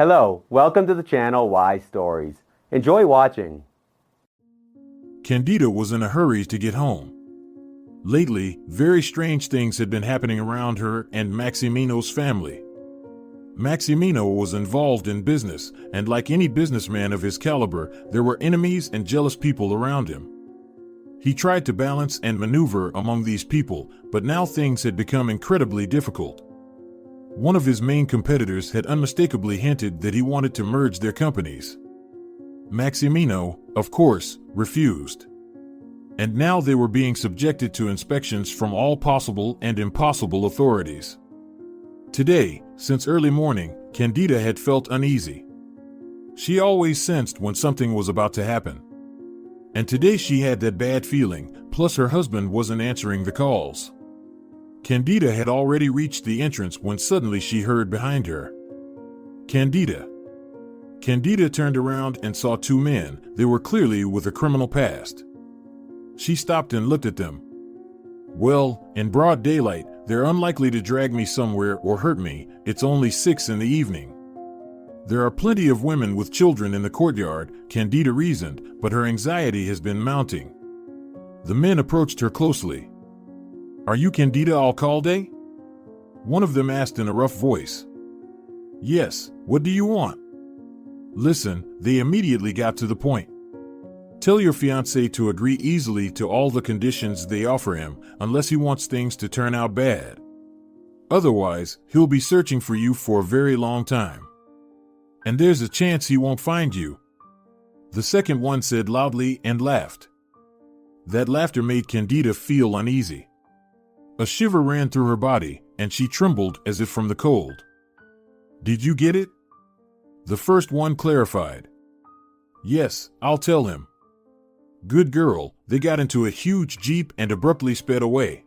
Hello, welcome to the channel Why Stories. Enjoy watching. Cándida was in a hurry to get home. Lately, very strange things had been happening around her and Maximino's family. Maximino was involved in business, and like any businessman of his caliber, there were enemies and jealous people around him. He tried to balance and maneuver among these people, but now things had become incredibly difficult. One of his main competitors had unmistakably hinted that he wanted to merge their companies. Maximino, of course, refused. And now they were being subjected to inspections from all possible and impossible authorities. Today, since early morning, Cándida had felt uneasy. She always sensed when something was about to happen. And today she had that bad feeling, plus her husband wasn't answering the calls. Cándida had already reached the entrance when suddenly she heard behind her. Cándida. Cándida turned around and saw two men. They were clearly with a criminal past. She stopped and looked at them. Well, in broad daylight, they're unlikely to drag me somewhere or hurt me. It's only 6 in the evening. There are plenty of women with children in the courtyard, Cándida reasoned, but her anxiety has been mounting. The men approached her closely. "Are you Cándida Alcalde?" One of them asked in a rough voice. "Yes, what do you want?" "Listen," they immediately got to the point. "Tell your fiancé to agree easily to all the conditions they offer him, unless he wants things to turn out bad. Otherwise, he'll be searching for you for a very long time. And there's a chance he won't find you." The second one said loudly and laughed. That laughter made Cándida feel uneasy. A shiver ran through her body, and she trembled as if from the cold. "Did you get it?" The first one clarified. "Yes, I'll tell him." "Good girl." They got into a huge jeep and abruptly sped away.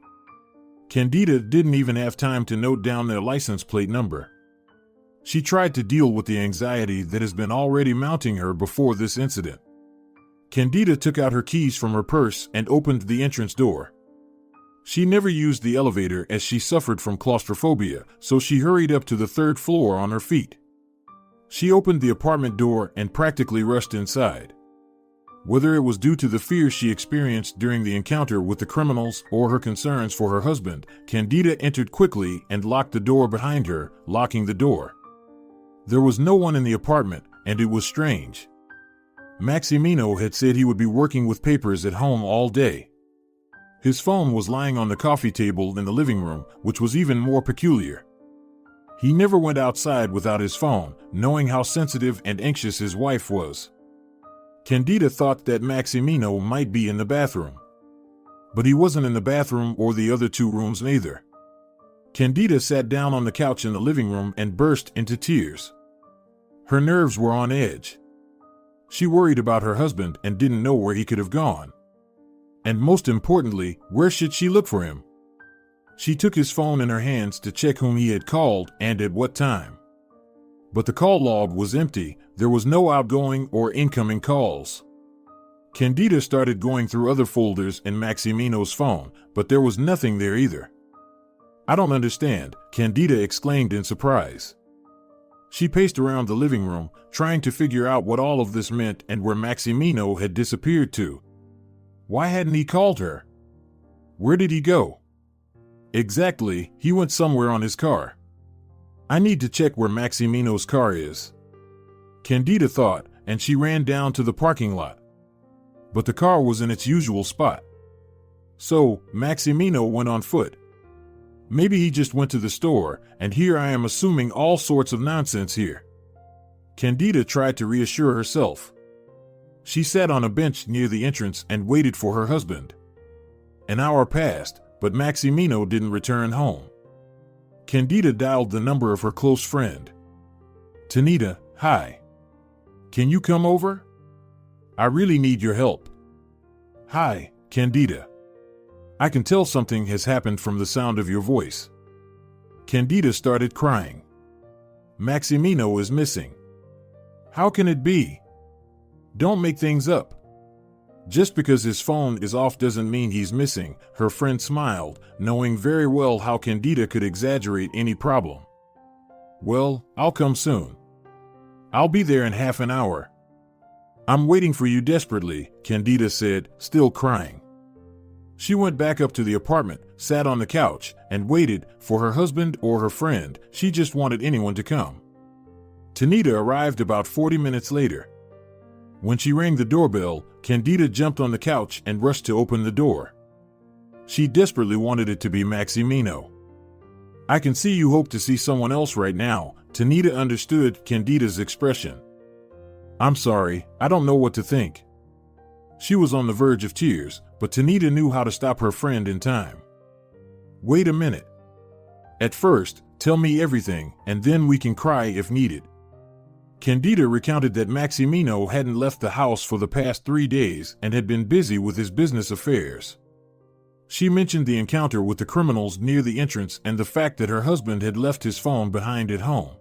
Cándida didn't even have time to note down their license plate number. She tried to deal with the anxiety that has been already mounting her before this incident. Cándida took out her keys from her purse and opened the entrance door. She never used the elevator as she suffered from claustrophobia, so she hurried up to the 3rd floor on her feet. She opened the apartment door and practically rushed inside. Whether it was due to the fear she experienced during the encounter with the criminals or her concerns for her husband, Cándida entered quickly and locked the door behind her, locking the door. There was no one in the apartment, and it was strange. Maximino had said he would be working with papers at home all day. His phone was lying on the coffee table in the living room, which was even more peculiar. He never went outside without his phone, knowing how sensitive and anxious his wife was. Cándida thought that Maximino might be in the bathroom. But he wasn't in the bathroom or the other 2 rooms either. Cándida sat down on the couch in the living room and burst into tears. Her nerves were on edge. She worried about her husband and didn't know where he could have gone. And most importantly, where should she look for him? She took his phone in her hands to check whom he had called and at what time. But the call log was empty. There was no outgoing or incoming calls. Cándida started going through other folders in Maximino's phone, but there was nothing there either. "I don't understand," Cándida exclaimed in surprise. She paced around the living room, trying to figure out what all of this meant and where Maximino had disappeared to. Why hadn't he called her? Where did he go? Exactly, he went somewhere on his car. I need to check where Maximino's car is. Cándida thought, and she ran down to the parking lot. But the car was in its usual spot. So, Maximino went on foot. Maybe he just went to the store, and here I am assuming all sorts of nonsense here. Cándida tried to reassure herself. She sat on a bench near the entrance and waited for her husband. An hour passed, but Maximino didn't return home. Cándida dialed the number of her close friend. "Tanita, hi. Can you come over? I really need your help." "Hi, Cándida. I can tell something has happened from the sound of your voice." Cándida started crying. "Maximino is missing." "How can it be?" "Don't make things up. Just because his phone is off doesn't mean he's missing," her friend smiled, knowing very well how Cándida could exaggerate any problem. "Well, I'll come soon." I'll be there in half an hour. I'm waiting for you desperately, Cándida said, still crying. She went back up to the apartment, sat on the couch, and waited for her husband or her friend. She just wanted anyone to come. Cándida arrived about 40 minutes later. When she rang the doorbell, Cándida jumped on the couch and rushed to open the door. She desperately wanted it to be Maximino. I can see you hope to see someone else right now. Cándida understood Cándida's expression. I'm sorry, I don't know what to think. She was on the verge of tears, but Cándida knew how to stop her friend in time. Wait a minute. At first, tell me everything, and then we can cry if needed. Cándida recounted that Maximino hadn't left the house for the past 3 days and had been busy with his business affairs. She mentioned the encounter with the criminals near the entrance and the fact that her husband had left his phone behind at home.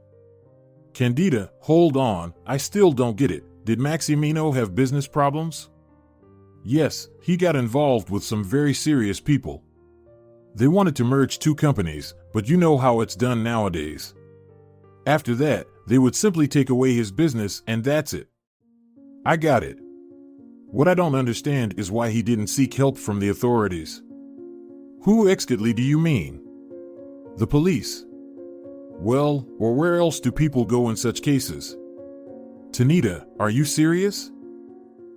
Cándida, hold on, I still don't get it. Did Maximino have business problems? Yes, he got involved with some very serious people. They wanted to merge 2 companies, but you know how it's done nowadays. After that, they would simply take away his business and that's it. I got it. What I don't understand is why he didn't seek help from the authorities. Who exactly do you mean? The police. Well, or where else do people go in such cases? Cándida, are you serious?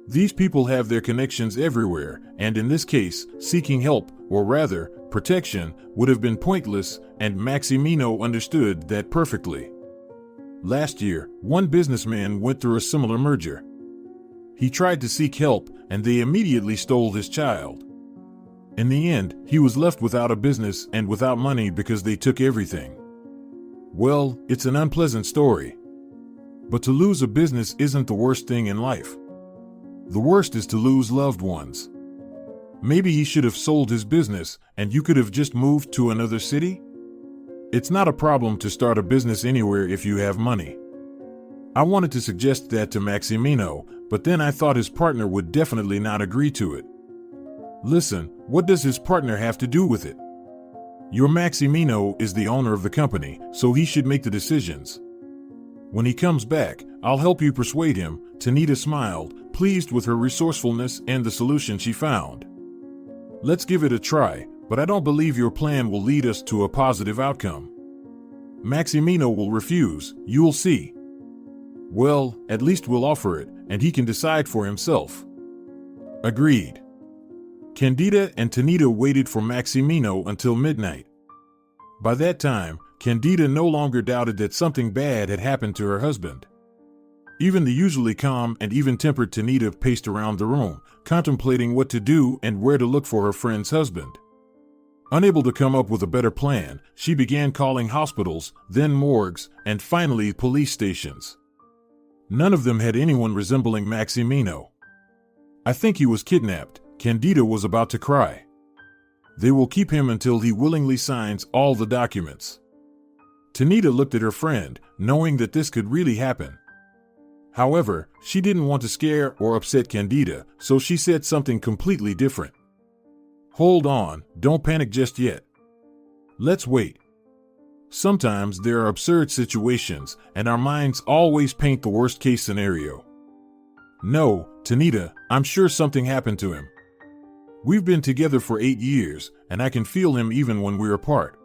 These people have their connections everywhere, and in this case, seeking help, or rather, protection, would have been pointless, and Maximino understood that perfectly. Last year, one businessman went through a similar merger. He tried to seek help, and they immediately stole his child. In the end, he was left without a business and without money because they took everything. Well, it's an unpleasant story. But to lose a business isn't the worst thing in life. The worst is to lose loved ones. Maybe he should have sold his business and you could have just moved to another city? It's not a problem to start a business anywhere if you have money. I wanted to suggest that to Maximino, but then I thought his partner would definitely not agree to it. Listen, what does his partner have to do with it? Your Maximino is the owner of the company, so he should make the decisions. When he comes back, I'll help you persuade him. Cándida smiled, pleased with her resourcefulness and the solution she found. Let's give it a try, but I don't believe your plan will lead us to a positive outcome. Maximino will refuse, you'll see. Well, at least we'll offer it, and he can decide for himself. Agreed. Cándida and Cándida waited for Maximino until midnight. By that time, Cándida no longer doubted that something bad had happened to her husband. Even the usually calm and even-tempered Cándida paced around the room, contemplating what to do and where to look for her friend's husband. Unable to come up with a better plan, she began calling hospitals, then morgues, and finally police stations. None of them had anyone resembling Maximino. I think he was kidnapped. Cándida was about to cry. They will keep him until he willingly signs all the documents. Cándida looked at her friend, knowing that this could really happen. However, she didn't want to scare or upset Cándida, so she said something completely different. Hold on, don't panic just yet. Let's wait. Sometimes there are absurd situations, and our minds always paint the worst-case scenario. No, Cándida, I'm sure something happened to him. We've been together for 8 years, and I can feel him even when we're apart.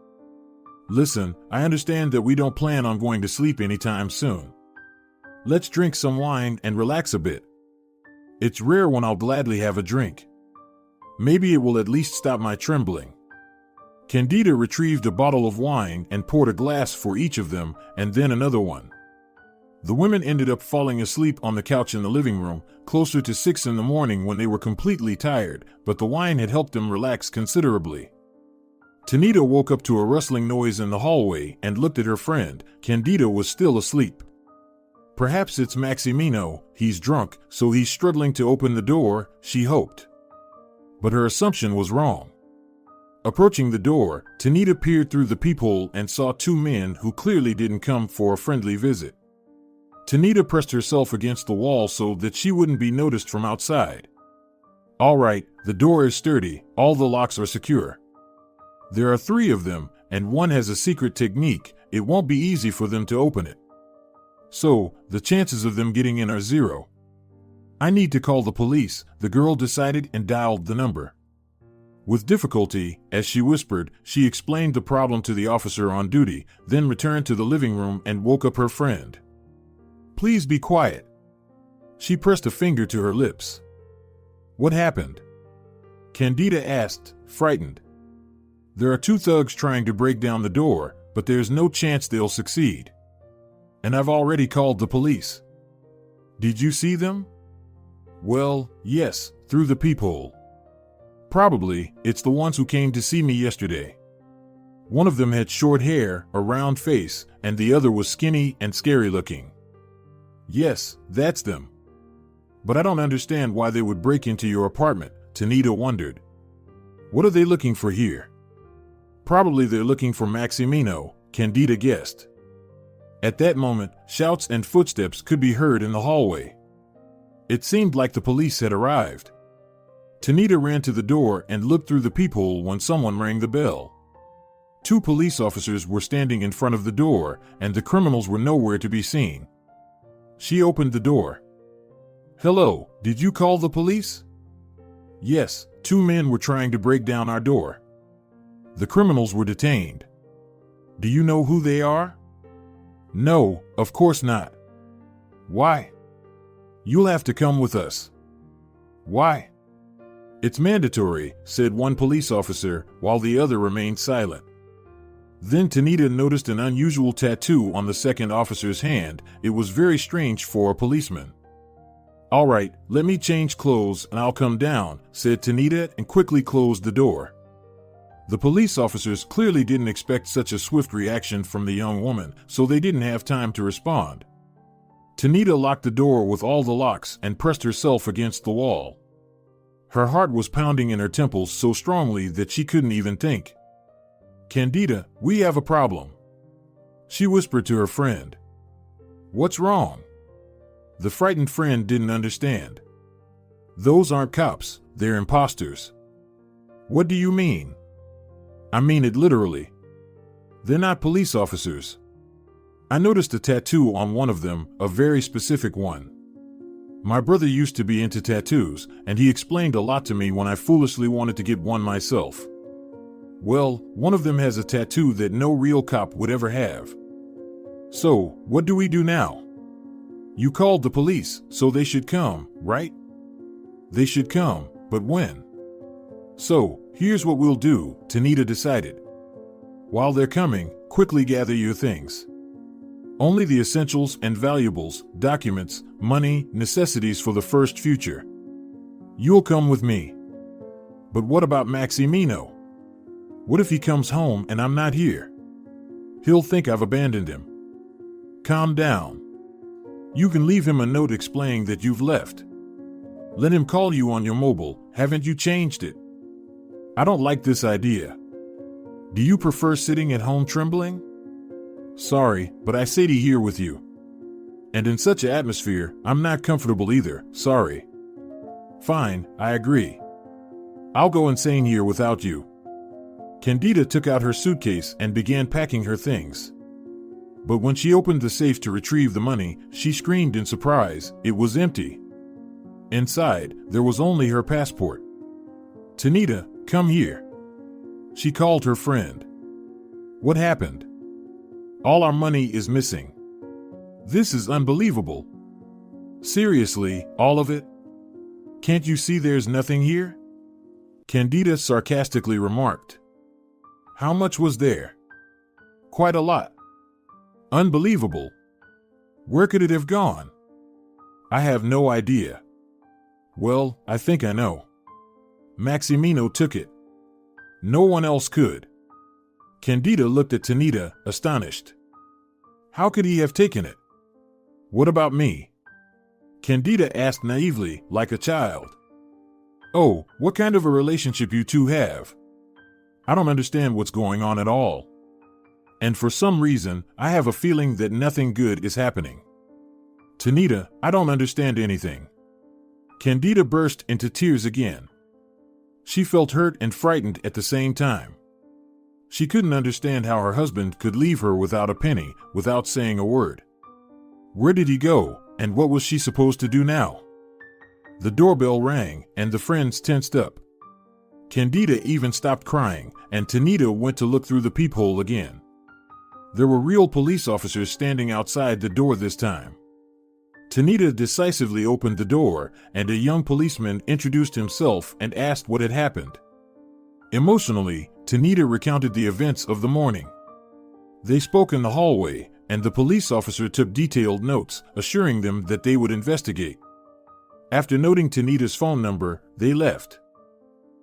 Listen, I understand that we don't plan on going to sleep anytime soon. Let's drink some wine and relax a bit. It's rare when I'll gladly have a drink. Maybe it will at least stop my trembling. Cándida retrieved a bottle of wine and poured a glass for each of them, and then another one. The women ended up falling asleep on the couch in the living room, closer to 6 in the morning when they were completely tired, but the wine had helped them relax considerably. Cándida woke up to a rustling noise in the hallway and looked at her friend. Cándida was still asleep. Perhaps it's Maximino, he's drunk, so he's struggling to open the door, she hoped. But her assumption was wrong. Approaching the door, Cándida peered through the peephole and saw 2 men who clearly didn't come for a friendly visit. Cándida pressed herself against the wall so that she wouldn't be noticed from outside. All right, the door is sturdy, all the locks are secure. There are 3 of them, and one has a secret technique. It won't be easy for them to open it. So, the chances of them getting in are zero. I need to call the police, the girl decided and dialed the number. With difficulty, as she whispered, she explained the problem to the officer on duty, then returned to the living room and woke up her friend. Please be quiet. She pressed a finger to her lips. What happened? Cándida asked, frightened. There are two thugs trying to break down the door, but there's no chance they'll succeed. And I've already called the police. Did you see them? Well, yes, through the peephole. Probably, it's the ones who came to see me yesterday. One of them had short hair, a round face, and the other was skinny and scary looking. Yes, that's them. But I don't understand why they would break into your apartment, Cándida wondered. What are they looking for here? Probably they're looking for Maximino, Cándida guessed. At that moment, shouts and footsteps could be heard in the hallway. It seemed like the police had arrived. Cándida ran to the door and looked through the peephole when someone rang the bell. Two police officers were standing in front of the door, and the criminals were nowhere to be seen. She opened the door. Hello, did you call the police? Yes, two men were trying to break down our door. The criminals were detained. Do you know who they are? No, of course not. Why? You'll have to come with us. Why? It's mandatory, said one police officer, while the other remained silent. Then Cándida noticed an unusual tattoo on the second officer's hand. It was very strange for a policeman. All right, let me change clothes and I'll come down, said Cándida and quickly closed the door. The police officers clearly didn't expect such a swift reaction from the young woman, so they didn't have time to respond. Cándida locked the door with all the locks and pressed herself against the wall. Her heart was pounding in her temples so strongly that she couldn't even think. Cándida, we have a problem. She whispered to her friend. What's wrong? The frightened friend didn't understand. Those aren't cops, they're imposters. What do you mean? I mean it literally. They're not police officers. I noticed a tattoo on one of them, a very specific one. My brother used to be into tattoos, and he explained a lot to me when I foolishly wanted to get one myself. Well, one of them has a tattoo that no real cop would ever have. So, what do we do now? You called the police, so they should come, right? They should come, but when? So, here's what we'll do, Cándida decided. While they're coming, quickly gather your things. Only the essentials and valuables, documents, money, necessities for the first future. You'll come with me. But what about Maximino? What if he comes home and I'm not here? He'll think I've abandoned him. Calm down. You can leave him a note explaining that you've left. Let him call you on your mobile. Haven't you changed it? I don't like this idea. Do you prefer sitting at home trembling? Sorry, but I Sadie here with you. And in such an atmosphere, I'm not comfortable either, sorry. Fine, I agree. I'll go insane here without you. Cándida took out her suitcase and began packing her things. But when she opened the safe to retrieve the money, she screamed in surprise. It was empty. Inside, there was only her passport. Cándida, come here. She called her friend. What happened? All our money is missing. This is unbelievable. Seriously, all of it? Can't you see there's nothing here? Cándida sarcastically remarked. How much was there? Quite a lot. Unbelievable. Where could it have gone? I have no idea. Well, I think I know. Maximino took it. No one else could. Cándida looked at Cándida, astonished. How could he have taken it? What about me? Cándida asked naively, like a child. Oh, what kind of a relationship you two have? I don't understand what's going on at all. And for some reason, I have a feeling that nothing good is happening. Cándida, I don't understand anything. Cándida burst into tears again. She felt hurt and frightened at the same time. She couldn't understand how her husband could leave her without a penny, without saying a word. Where did he go, and what was she supposed to do now? The doorbell rang, and the friends tensed up. Cándida even stopped crying, and Tanita went to look through the peephole again. There were real police officers standing outside the door this time. Tanita decisively opened the door, and a young policeman introduced himself and asked what had happened. Emotionally, Tanita recounted the events of the morning. They spoke in the hallway, and the police officer took detailed notes, assuring them that they would investigate. After noting Tanita's phone number, they left.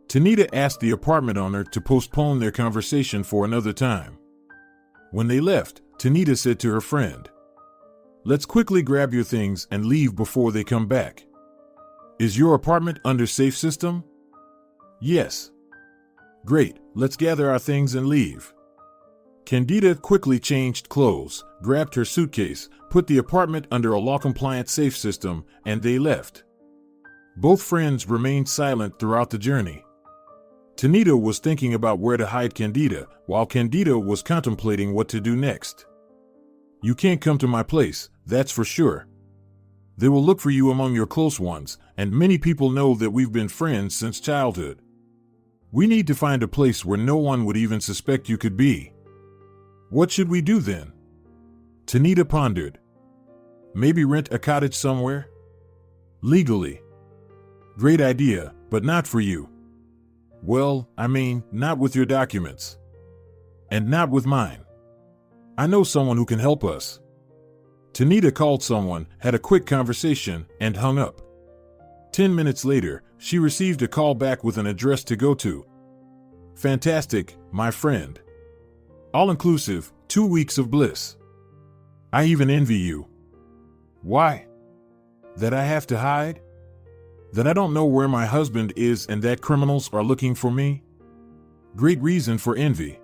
Tanita asked the apartment owner to postpone their conversation for another time. When they left, Tanita said to her friend, "Let's quickly grab your things and leave before they come back." "Is your apartment under safe system?" "Yes." "Great, let's gather our things and leave." Cándida quickly changed clothes, grabbed her suitcase, put the apartment under a law-compliant safe system, and they left. Both friends remained silent throughout the journey. Tanita was thinking about where to hide Cándida, while Cándida was contemplating what to do next. "You can't come to my place, that's for sure. They will look for you among your close ones, and many people know that we've been friends since childhood. We need to find a place where no one would even suspect you could be." "What should we do then?" Tanita pondered. "Maybe rent a cottage somewhere?" "Legally." "Great idea, but not for you." "Well, I mean, not with your documents. And not with mine. I know someone who can help us." Tanita called someone, had a quick conversation, and hung up. 10 minutes later, she received a call back with an address to go to. "Fantastic, my friend. All-inclusive, 2 weeks of bliss. I even envy you." "Why?" "That I have to hide? That I don't know where my husband is and that criminals are looking for me? Great reason for envy."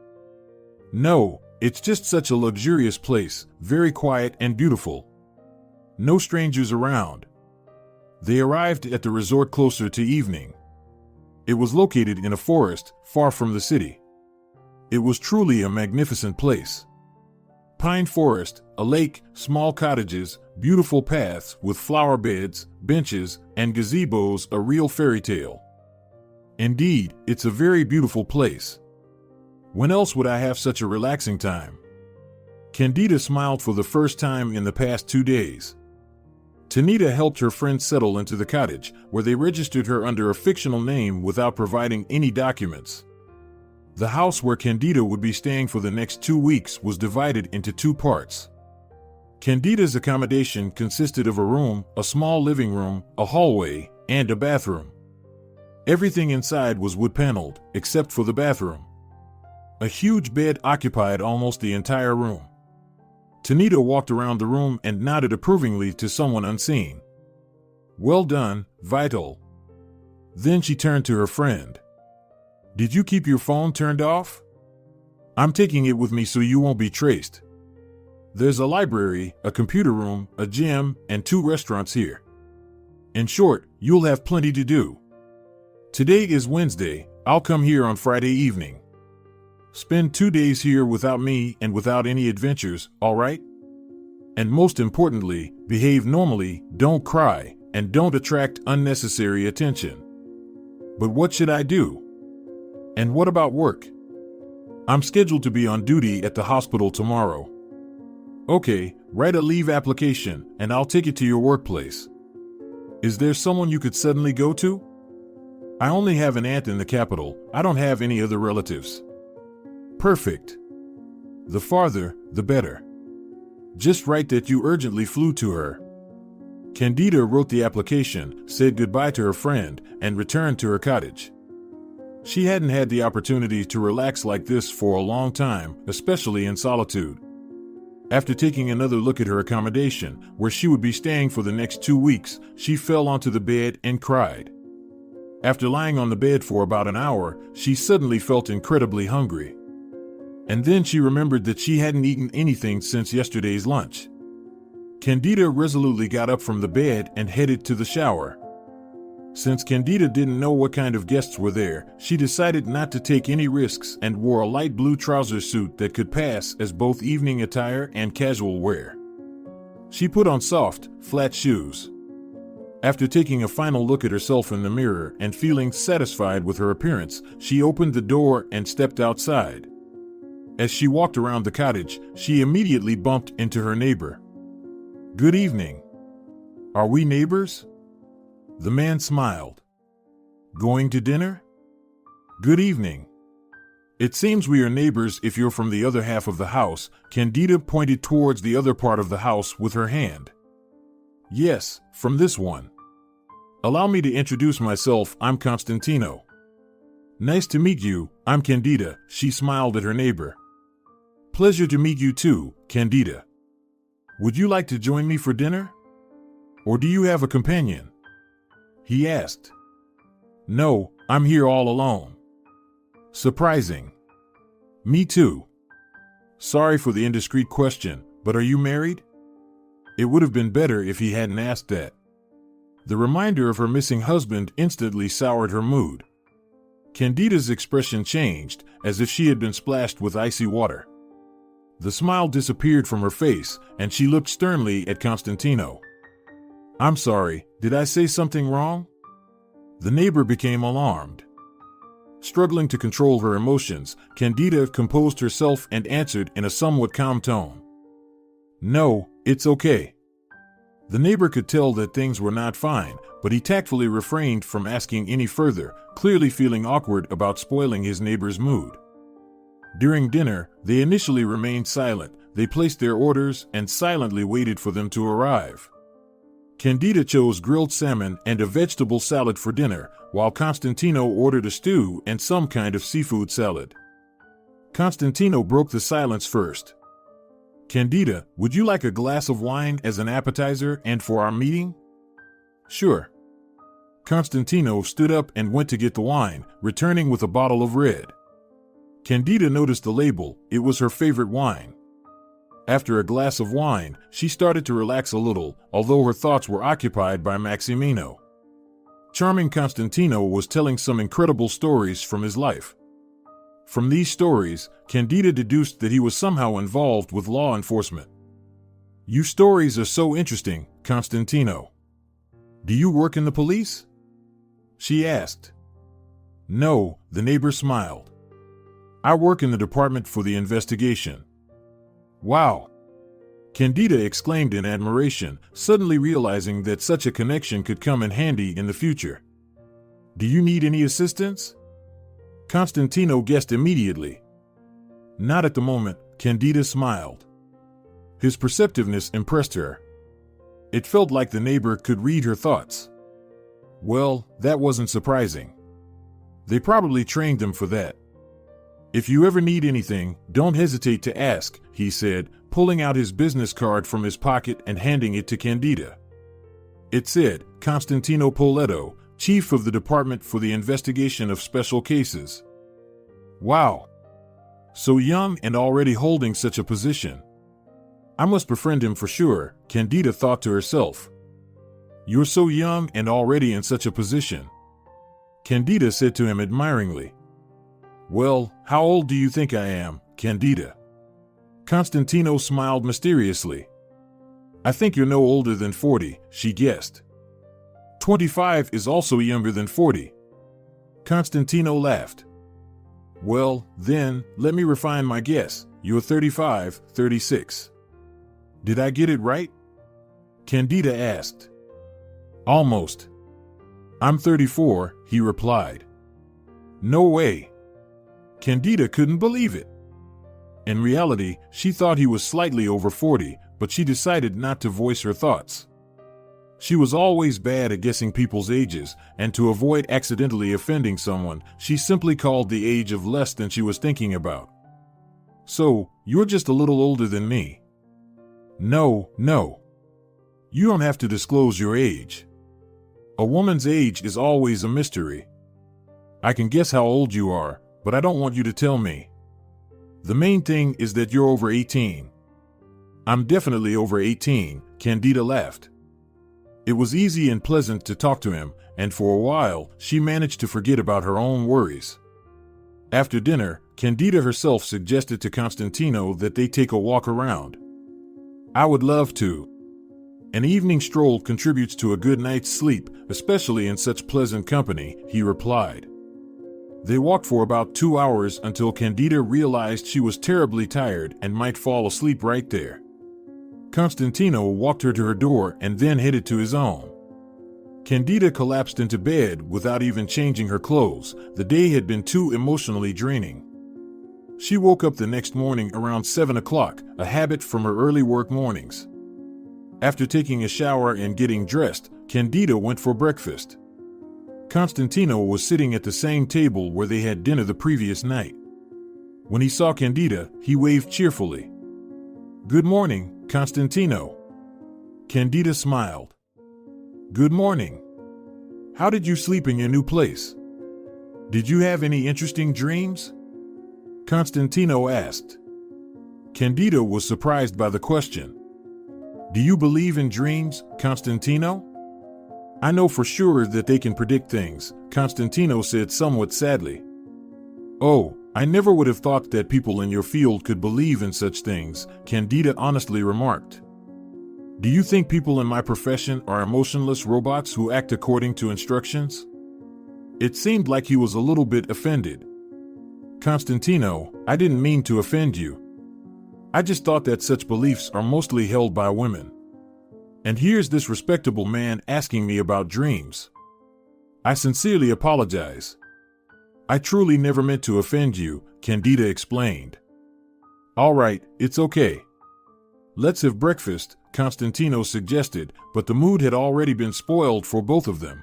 "No, it's just such a luxurious place, very quiet and beautiful. No strangers around." They arrived at the resort closer to evening. It was located in a forest, far from the city. It was truly a magnificent place. Pine forest, a lake, small cottages, beautiful paths with flower beds, benches, and gazebos, a real fairy tale. Indeed, it's a very beautiful place. When else would I have such a relaxing time? Cándida smiled for the first time in the past 2 days. Tanita helped her friend settle into the cottage, where they registered her under a fictional name without providing any documents. The house where Cándida would be staying for the next 2 weeks was divided into 2 parts. Cándida's accommodation consisted of a room, a small living room, a hallway, and a bathroom. Everything inside was wood-paneled, except for the bathroom. A huge bed occupied almost the entire room. Tanita walked around the room and nodded approvingly to someone unseen. "Well done, Vital." Then she turned to her friend. "Did you keep your phone turned off? I'm taking it with me so you won't be traced. There's a library, a computer room, a gym, and 2 restaurants here. In short, you'll have plenty to do. Today is Wednesday, I'll come here on Friday evening. Spend 2 days here without me and without any adventures, all right? And most importantly, behave normally, don't cry, and don't attract unnecessary attention." "But what should I do? And what about work?" "I'm scheduled to be on duty at the hospital tomorrow." "Okay, write a leave application, and I'll take it to your workplace. Is there someone you could suddenly go to?" "I only have an aunt in the capital. I don't have any other relatives." "Perfect. The farther, the better. Just write that you urgently flew to her." Cándida wrote the application, said goodbye to her friend, and returned to her cottage. She hadn't had the opportunity to relax like this for a long time, especially in solitude. After taking another look at her accommodation, where she would be staying for the next 2 weeks, she fell onto the bed and cried. After lying on the bed for about an hour, she suddenly felt incredibly hungry. And then she remembered that she hadn't eaten anything since yesterday's lunch. Cándida resolutely got up from the bed and headed to the shower. Since Cándida didn't know what kind of guests were there, she decided not to take any risks and wore a light blue trouser suit that could pass as both evening attire and casual wear. She put on soft, flat shoes. After taking a final look at herself in the mirror and feeling satisfied with her appearance, she opened the door and stepped outside. As she walked around the cottage, she immediately bumped into her neighbor. "Good evening. Are we neighbors?" The man smiled. "Going to dinner?" "Good evening. It seems we are neighbors if you're from the other half of the house." Cándida pointed towards the other part of the house with her hand. "Yes, from this one. Allow me to introduce myself. I'm Constantino." "Nice to meet you. I'm Cándida." She smiled at her neighbor. "Pleasure to meet you too, Cándida. Would you like to join me for dinner? Or do you have a companion?" he asked. "No, I'm here all alone." "Surprising." "Me too. Sorry for the indiscreet question, but are you married?" It would have been better if he hadn't asked that. The reminder of her missing husband instantly soured her mood. Cándida's expression changed, as if she had been splashed with icy water. The smile disappeared from her face, and she looked sternly at Constantino. "I'm sorry, did I say something wrong?" The neighbor became alarmed. Struggling to control her emotions, Cándida composed herself and answered in a somewhat calm tone. "No, it's okay." The neighbor could tell that things were not fine, but he tactfully refrained from asking any further, clearly feeling awkward about spoiling his neighbor's mood. During dinner, they initially remained silent. They placed their orders and silently waited for them to arrive. Cándida chose grilled salmon and a vegetable salad for dinner, while Constantino ordered a stew and some kind of seafood salad. Constantino broke the silence first. "Cándida, would you like a glass of wine as an appetizer and for our meeting?" "Sure." Constantino stood up and went to get the wine, returning with a bottle of red. Cándida noticed the label. It was her favorite wine. After a glass of wine, she started to relax a little, although her thoughts were occupied by Maximino. Charming Constantino was telling some incredible stories from his life. From these stories, Cándida deduced that he was somehow involved with law enforcement. "Your stories are so interesting, Constantino. Do you work in the police?" she asked. "No," the neighbor smiled. "I work in the department for the investigation." "Wow!" Cándida exclaimed in admiration, suddenly realizing that such a connection could come in handy in the future. "Do you need any assistance?" Constantino guessed immediately. "Not at the moment," Cándida smiled. His perceptiveness impressed her. It felt like the neighbor could read her thoughts. Well, that wasn't surprising. They probably trained them for that. "If you ever need anything, don't hesitate to ask," he said, pulling out his business card from his pocket and handing it to Cándida. It said, "Constantino Poletto, Chief of the Department for the Investigation of Special Cases." Wow! So young and already holding such a position. I must befriend him for sure, Cándida thought to herself. "You're so young and already in such a position." Cándida said to him admiringly. "Well, how old do you think I am, Cándida?" Constantino smiled mysteriously. "I think you're no older than 40, she guessed. 25 is also younger than 40. Constantino laughed. "Well, then, let me refine my guess. You're 35, 36. Did I get it right?" Cándida asked. "Almost. I'm 34, he replied. "No way." Cándida couldn't believe it. In reality, she thought he was slightly over 40, but she decided not to voice her thoughts. She was always bad at guessing people's ages, and to avoid accidentally offending someone, she simply called the age of less than she was thinking about. "So, you're just a little older than me." No. You don't have to disclose your age. A woman's age is always a mystery. I can guess how old you are, but I don't want you to tell me. The main thing is that you're over 18. "I'm definitely over 18, Cándida laughed. It was easy and pleasant to talk to him, and for a while, she managed to forget about her own worries. After dinner, Cándida herself suggested to Constantino that they take a walk around. "I would love to," An evening stroll contributes to a good night's sleep, especially in such pleasant company, he replied. They walked for about 2 hours until Cándida realized she was terribly tired and might fall asleep right there. Constantino walked her to her door and then headed to his own. Cándida collapsed into bed without even changing her clothes. The day had been too emotionally draining. She woke up the next morning around 7 o'clock, a habit from her early work mornings. After taking a shower and getting dressed, Cándida went for breakfast. Constantino was sitting at the same table where they had dinner the previous night. When he saw Cándida, he waved cheerfully. "Good morning, Constantino." Cándida smiled. "Good morning. How did you sleep in your new place? Did you have any interesting dreams?" Constantino asked. Cándida was surprised by the question. "Do you believe in dreams, Constantino?" "I know for sure that they can predict things," Constantino said somewhat sadly. "Oh, I never would have thought that people in your field could believe in such things," Cándida honestly remarked. "Do you think people in my profession are emotionless robots who act according to instructions?" It seemed like he was a little bit offended. "Constantino, I didn't mean to offend you. I just thought that such beliefs are mostly held by women. And here's this respectable man asking me about dreams. I sincerely apologize. I truly never meant to offend you," Cándida explained. "All right, it's okay. Let's have breakfast," Constantino suggested, but the mood had already been spoiled for both of them.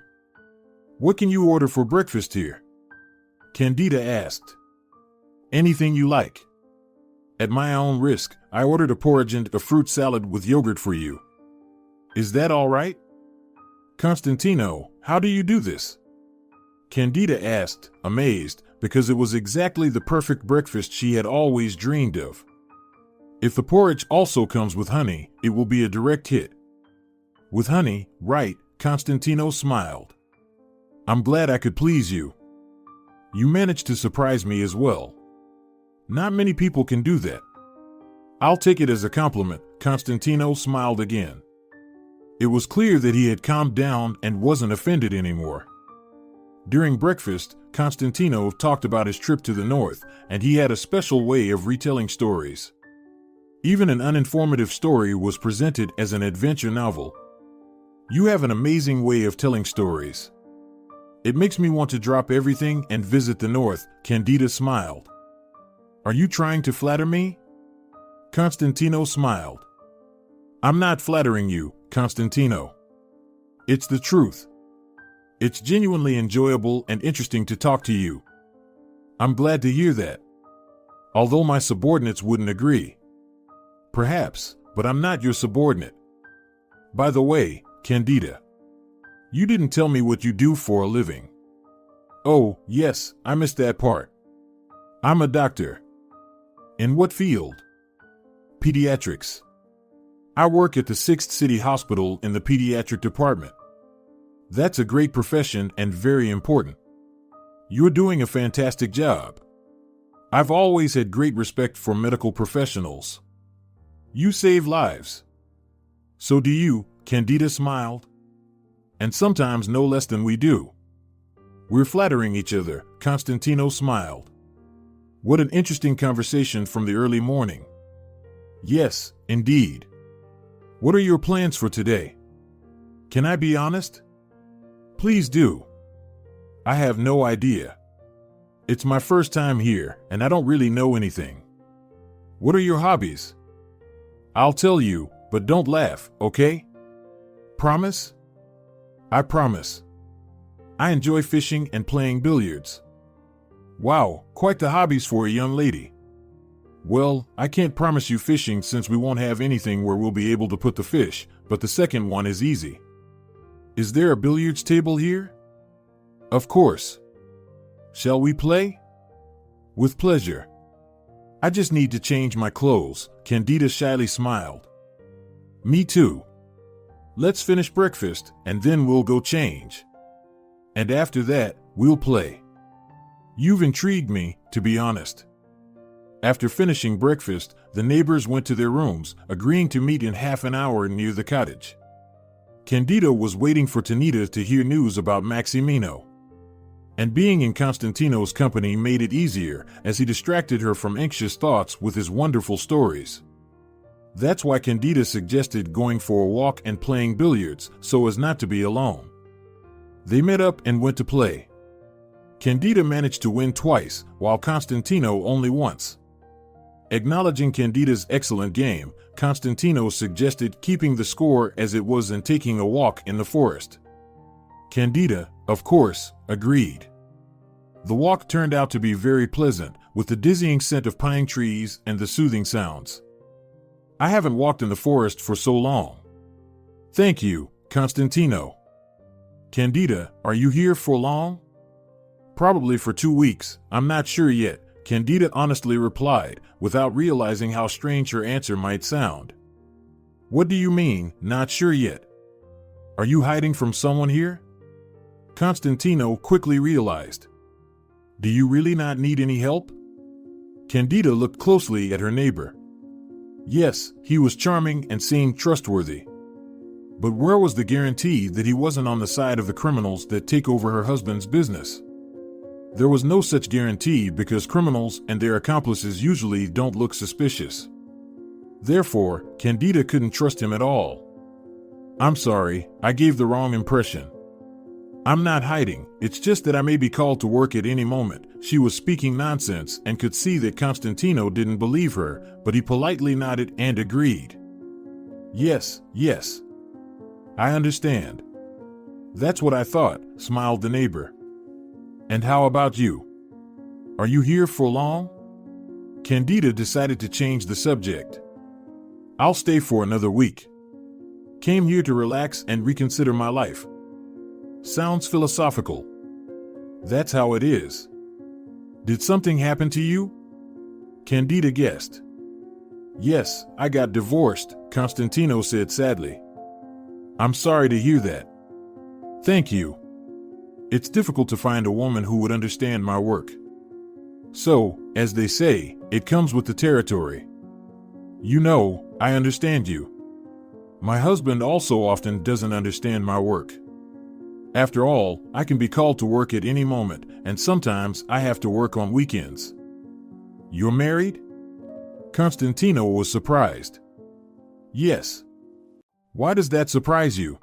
"What can you order for breakfast here?" Cándida asked. "Anything you like. At my own risk, I ordered a porridge and a fruit salad with yogurt for you. Is that all right?" "Constantino, how do you do this?" Cándida asked, amazed, because it was exactly the perfect breakfast she had always dreamed of. "If the porridge also comes with honey, it will be a direct hit." "With honey, right," Constantino smiled. "I'm glad I could please you. You managed to surprise me as well. Not many people can do that." "I'll take it as a compliment," Constantino smiled again. It was clear that he had calmed down and wasn't offended anymore. During breakfast, Constantino talked about his trip to the north, and he had a special way of retelling stories. Even an uninformative story was presented as an adventure novel. "You have an amazing way of telling stories. It makes me want to drop everything and visit the north," Cándida smiled. "Are you trying to flatter me?" Constantino smiled. "I'm not flattering you, Constantino. It's the truth. It's genuinely enjoyable and interesting to talk to you." "I'm glad to hear that. Although my subordinates wouldn't agree." "Perhaps, but I'm not your subordinate. By the way, Cándida, you didn't tell me what you do for a living." "Oh, yes, I missed that part. I'm a doctor." "In what field?" "Pediatrics. I work at the 6th City Hospital in the pediatric department." "That's a great profession and very important. You're doing a fantastic job. I've always had great respect for medical professionals. You save lives." "So do you," Cándida smiled. "And sometimes no less than we do." "We're flattering each other," Constantino smiled. "What an interesting conversation from the early morning." "Yes, indeed. What are your plans for today?" "Can I be honest?" "Please do." "I have no idea. It's my first time here, and I don't really know anything." "What are your hobbies?" "I'll tell you, but don't laugh, okay? Promise?" "I promise. I enjoy fishing and playing billiards." "Wow, quite the hobbies for a young lady." "Well, I can't promise you fishing since we won't have anything where we'll be able to put the fish, but the second one is easy." "Is there a billiards table here?" "Of course." "Shall we play?" "With pleasure." "I just need to change my clothes," Cándida shyly smiled. "Me too. Let's finish breakfast, and then we'll go change. And after that, we'll play." "You've intrigued me, to be honest." After finishing breakfast, the neighbors went to their rooms, agreeing to meet in half an hour near the cottage. Cándida was waiting for Tanita to hear news about Maximino. And being in Constantino's company made it easier, as he distracted her from anxious thoughts with his wonderful stories. That's why Cándida suggested going for a walk and playing billiards, so as not to be alone. They met up and went to play. Cándida managed to win twice, while Constantino only once. Acknowledging Cándida's excellent game, Constantino suggested keeping the score as it was and taking a walk in the forest. Cándida, of course, agreed. The walk turned out to be very pleasant, with the dizzying scent of pine trees and the soothing sounds. I haven't walked in the forest for so long. Thank you, Constantino. Cándida, are you here for long? Probably for 2 weeks, I'm not sure yet, Cándida honestly replied, without realizing how strange her answer might sound. What do you mean, not sure yet? Are you hiding from someone here? Constantino quickly realized. Do you really not need any help? Cándida looked closely at her neighbor. Yes, he was charming and seemed trustworthy. But where was the guarantee that he wasn't on the side of the criminals that take over her husband's business? There was no such guarantee because criminals and their accomplices usually don't look suspicious. Therefore, Cándida couldn't trust him at all. I'm sorry, I gave the wrong impression. I'm not hiding, it's just that I may be called to work at any moment. She was speaking nonsense and could see that Constantino didn't believe her, but he politely nodded and agreed. Yes, yes. I understand. That's what I thought, smiled the neighbor. And how about you? Are you here for long? Cándida decided to change the subject. I'll stay for another week. Came here to relax and reconsider my life. Sounds philosophical. That's how it is. Did something happen to you? Cándida guessed. Yes, I got divorced, Constantino said sadly. I'm sorry to hear that. Thank you. It's difficult to find a woman who would understand my work. So, as they say, it comes with the territory. You know, I understand you. My husband also often doesn't understand my work. After all, I can be called to work at any moment, and sometimes I have to work on weekends. You're married? Constantino was surprised. Yes. Why does that surprise you?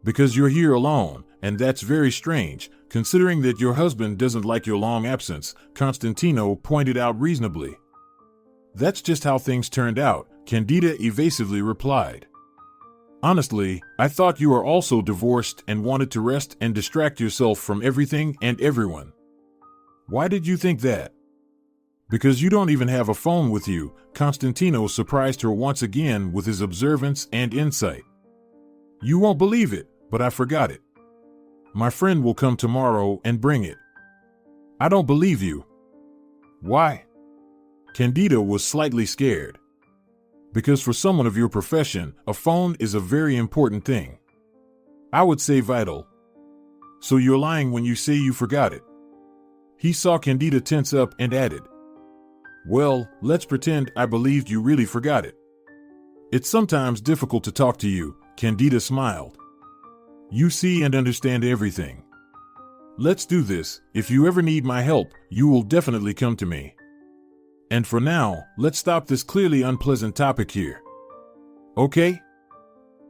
Because you're here alone, and that's very strange, considering that your husband doesn't like your long absence, Constantino pointed out reasonably. That's just how things turned out, Cándida evasively replied. Honestly, I thought you were also divorced and wanted to rest and distract yourself from everything and everyone. Why did you think that? Because you don't even have a phone with you, Constantino surprised her once again with his observance and insight. You won't believe it, but I forgot it. My friend will come tomorrow and bring it. I don't believe you. Why? Cándida was slightly scared. Because for someone of your profession, a phone is a very important thing. I would say vital. So you're lying when you say you forgot it. He saw Cándida tense up and added, well, let's pretend I believed you really forgot it. It's sometimes difficult to talk to you, Cándida smiled. You see and understand everything. Let's do this. If you ever need my help, you will definitely come to me. And for now, let's stop this clearly unpleasant topic here. Okay?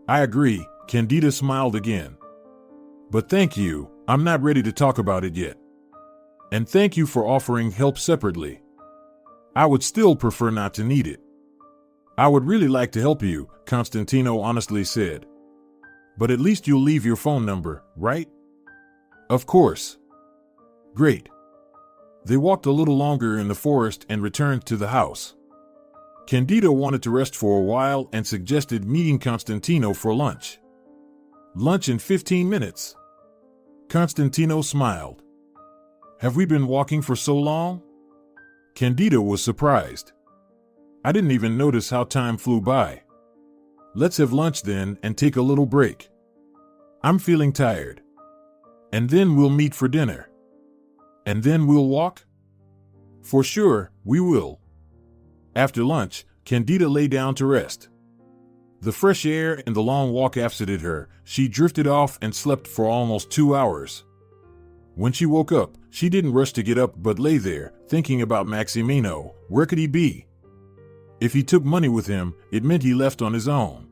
I agree, Cándida smiled again. But thank you, I'm not ready to talk about it yet. And thank you for offering help separately. I would still prefer not to need it. I would really like to help you, Constantino honestly said. But at least you'll leave your phone number, right? Of course. Great. They walked a little longer in the forest and returned to the house. Cándida wanted to rest for a while and suggested meeting Constantino for lunch. Lunch in 15 minutes. Constantino smiled. Have we been walking for so long? Cándida was surprised. I didn't even notice how time flew by. Let's have lunch then and take a little break. I'm feeling tired. And then we'll meet for dinner. And then we'll walk? For sure, we will. After lunch, Cándida lay down to rest. The fresh air and the long walk after her, she drifted off and slept for almost 2 hours. When she woke up, she didn't rush to get up but lay there, thinking about Maximino. Where could he be? If he took money with him, it meant he left on his own.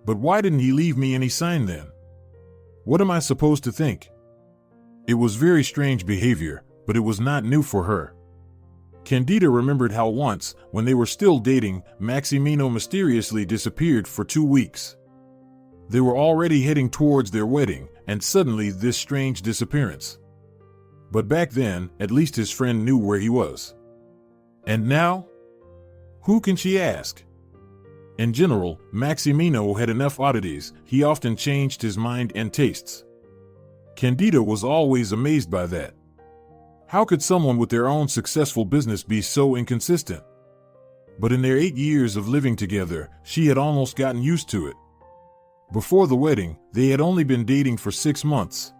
But why didn't he leave me any sign then? What am I supposed to think? It was very strange behavior, but it was not new for her. Cándida remembered how once, when they were still dating, Maximino mysteriously disappeared for 2 weeks. They were already heading towards their wedding, and suddenly this strange disappearance. But back then, at least his friend knew where he was. And now? Who can she ask? In general, Maximino had enough oddities. He often changed his mind and tastes. Cándida was always amazed by that. How could someone with their own successful business be so inconsistent? But in their 8 years of living together, she had almost gotten used to it. Before the wedding, they had only been dating for 6 months.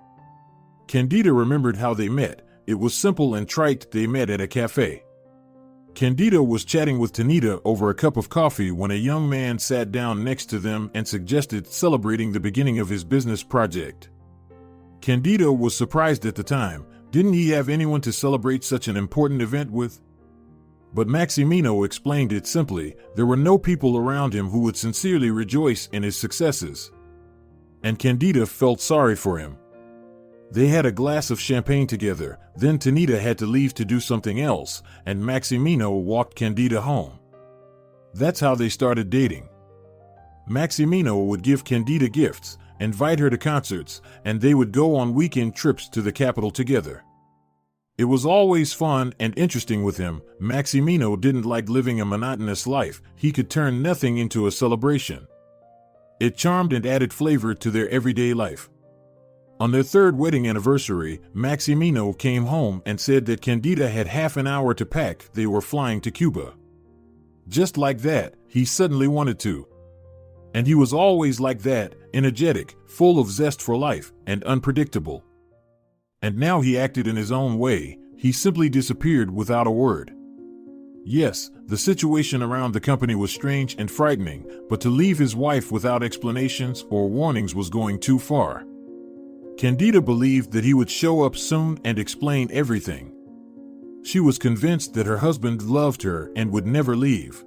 Cándida remembered how they met. It was simple and trite. They met at a cafe. Cándida was chatting with Tanita over a cup of coffee when a young man sat down next to them and suggested celebrating the beginning of his business project. Cándida was surprised at the time. Didn't he have anyone to celebrate such an important event with? But Maximino explained it simply. There were no people around him who would sincerely rejoice in his successes. And Cándida felt sorry for him. They had a glass of champagne together, then Tanita had to leave to do something else, and Maximino walked Cándida home. That's how they started dating. Maximino would give Cándida gifts, invite her to concerts, and they would go on weekend trips to the capital together. It was always fun and interesting with him. Maximino didn't like living a monotonous life. He could turn nothing into a celebration. It charmed and added flavor to their everyday life. On their 3rd wedding anniversary, Maximino came home and said that Cándida had half an hour to pack. They were flying to Cuba. Just like that, he suddenly wanted to. And he was always like that, energetic, full of zest for life, and unpredictable. And now he acted in his own way. He simply disappeared without a word. Yes, the situation around the company was strange and frightening, but to leave his wife without explanations or warnings was going too far. Cándida believed that he would show up soon and explain everything. She was convinced that her husband loved her and would never leave.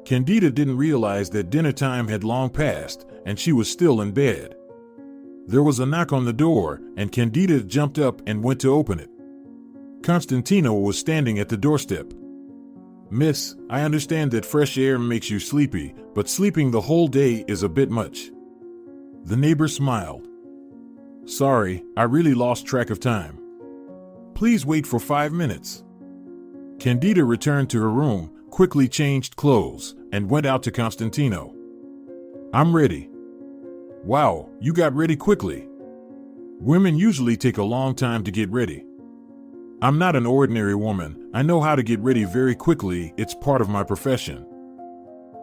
Cándida didn't realize that dinner time had long passed, and she was still in bed. There was a knock on the door, and Cándida jumped up and went to open it. Constantino was standing at the doorstep. "Miss, I understand that fresh air makes you sleepy, but sleeping the whole day is a bit much." The neighbor smiled. "Sorry, I really lost track of time. Please wait for 5 minutes." Cándida returned to her room, quickly changed clothes, and went out to Constantino. "I'm ready." "Wow, you got ready quickly." Women usually take a long time to get ready. "I'm not an ordinary woman. I know how to get ready very quickly. It's part of my profession."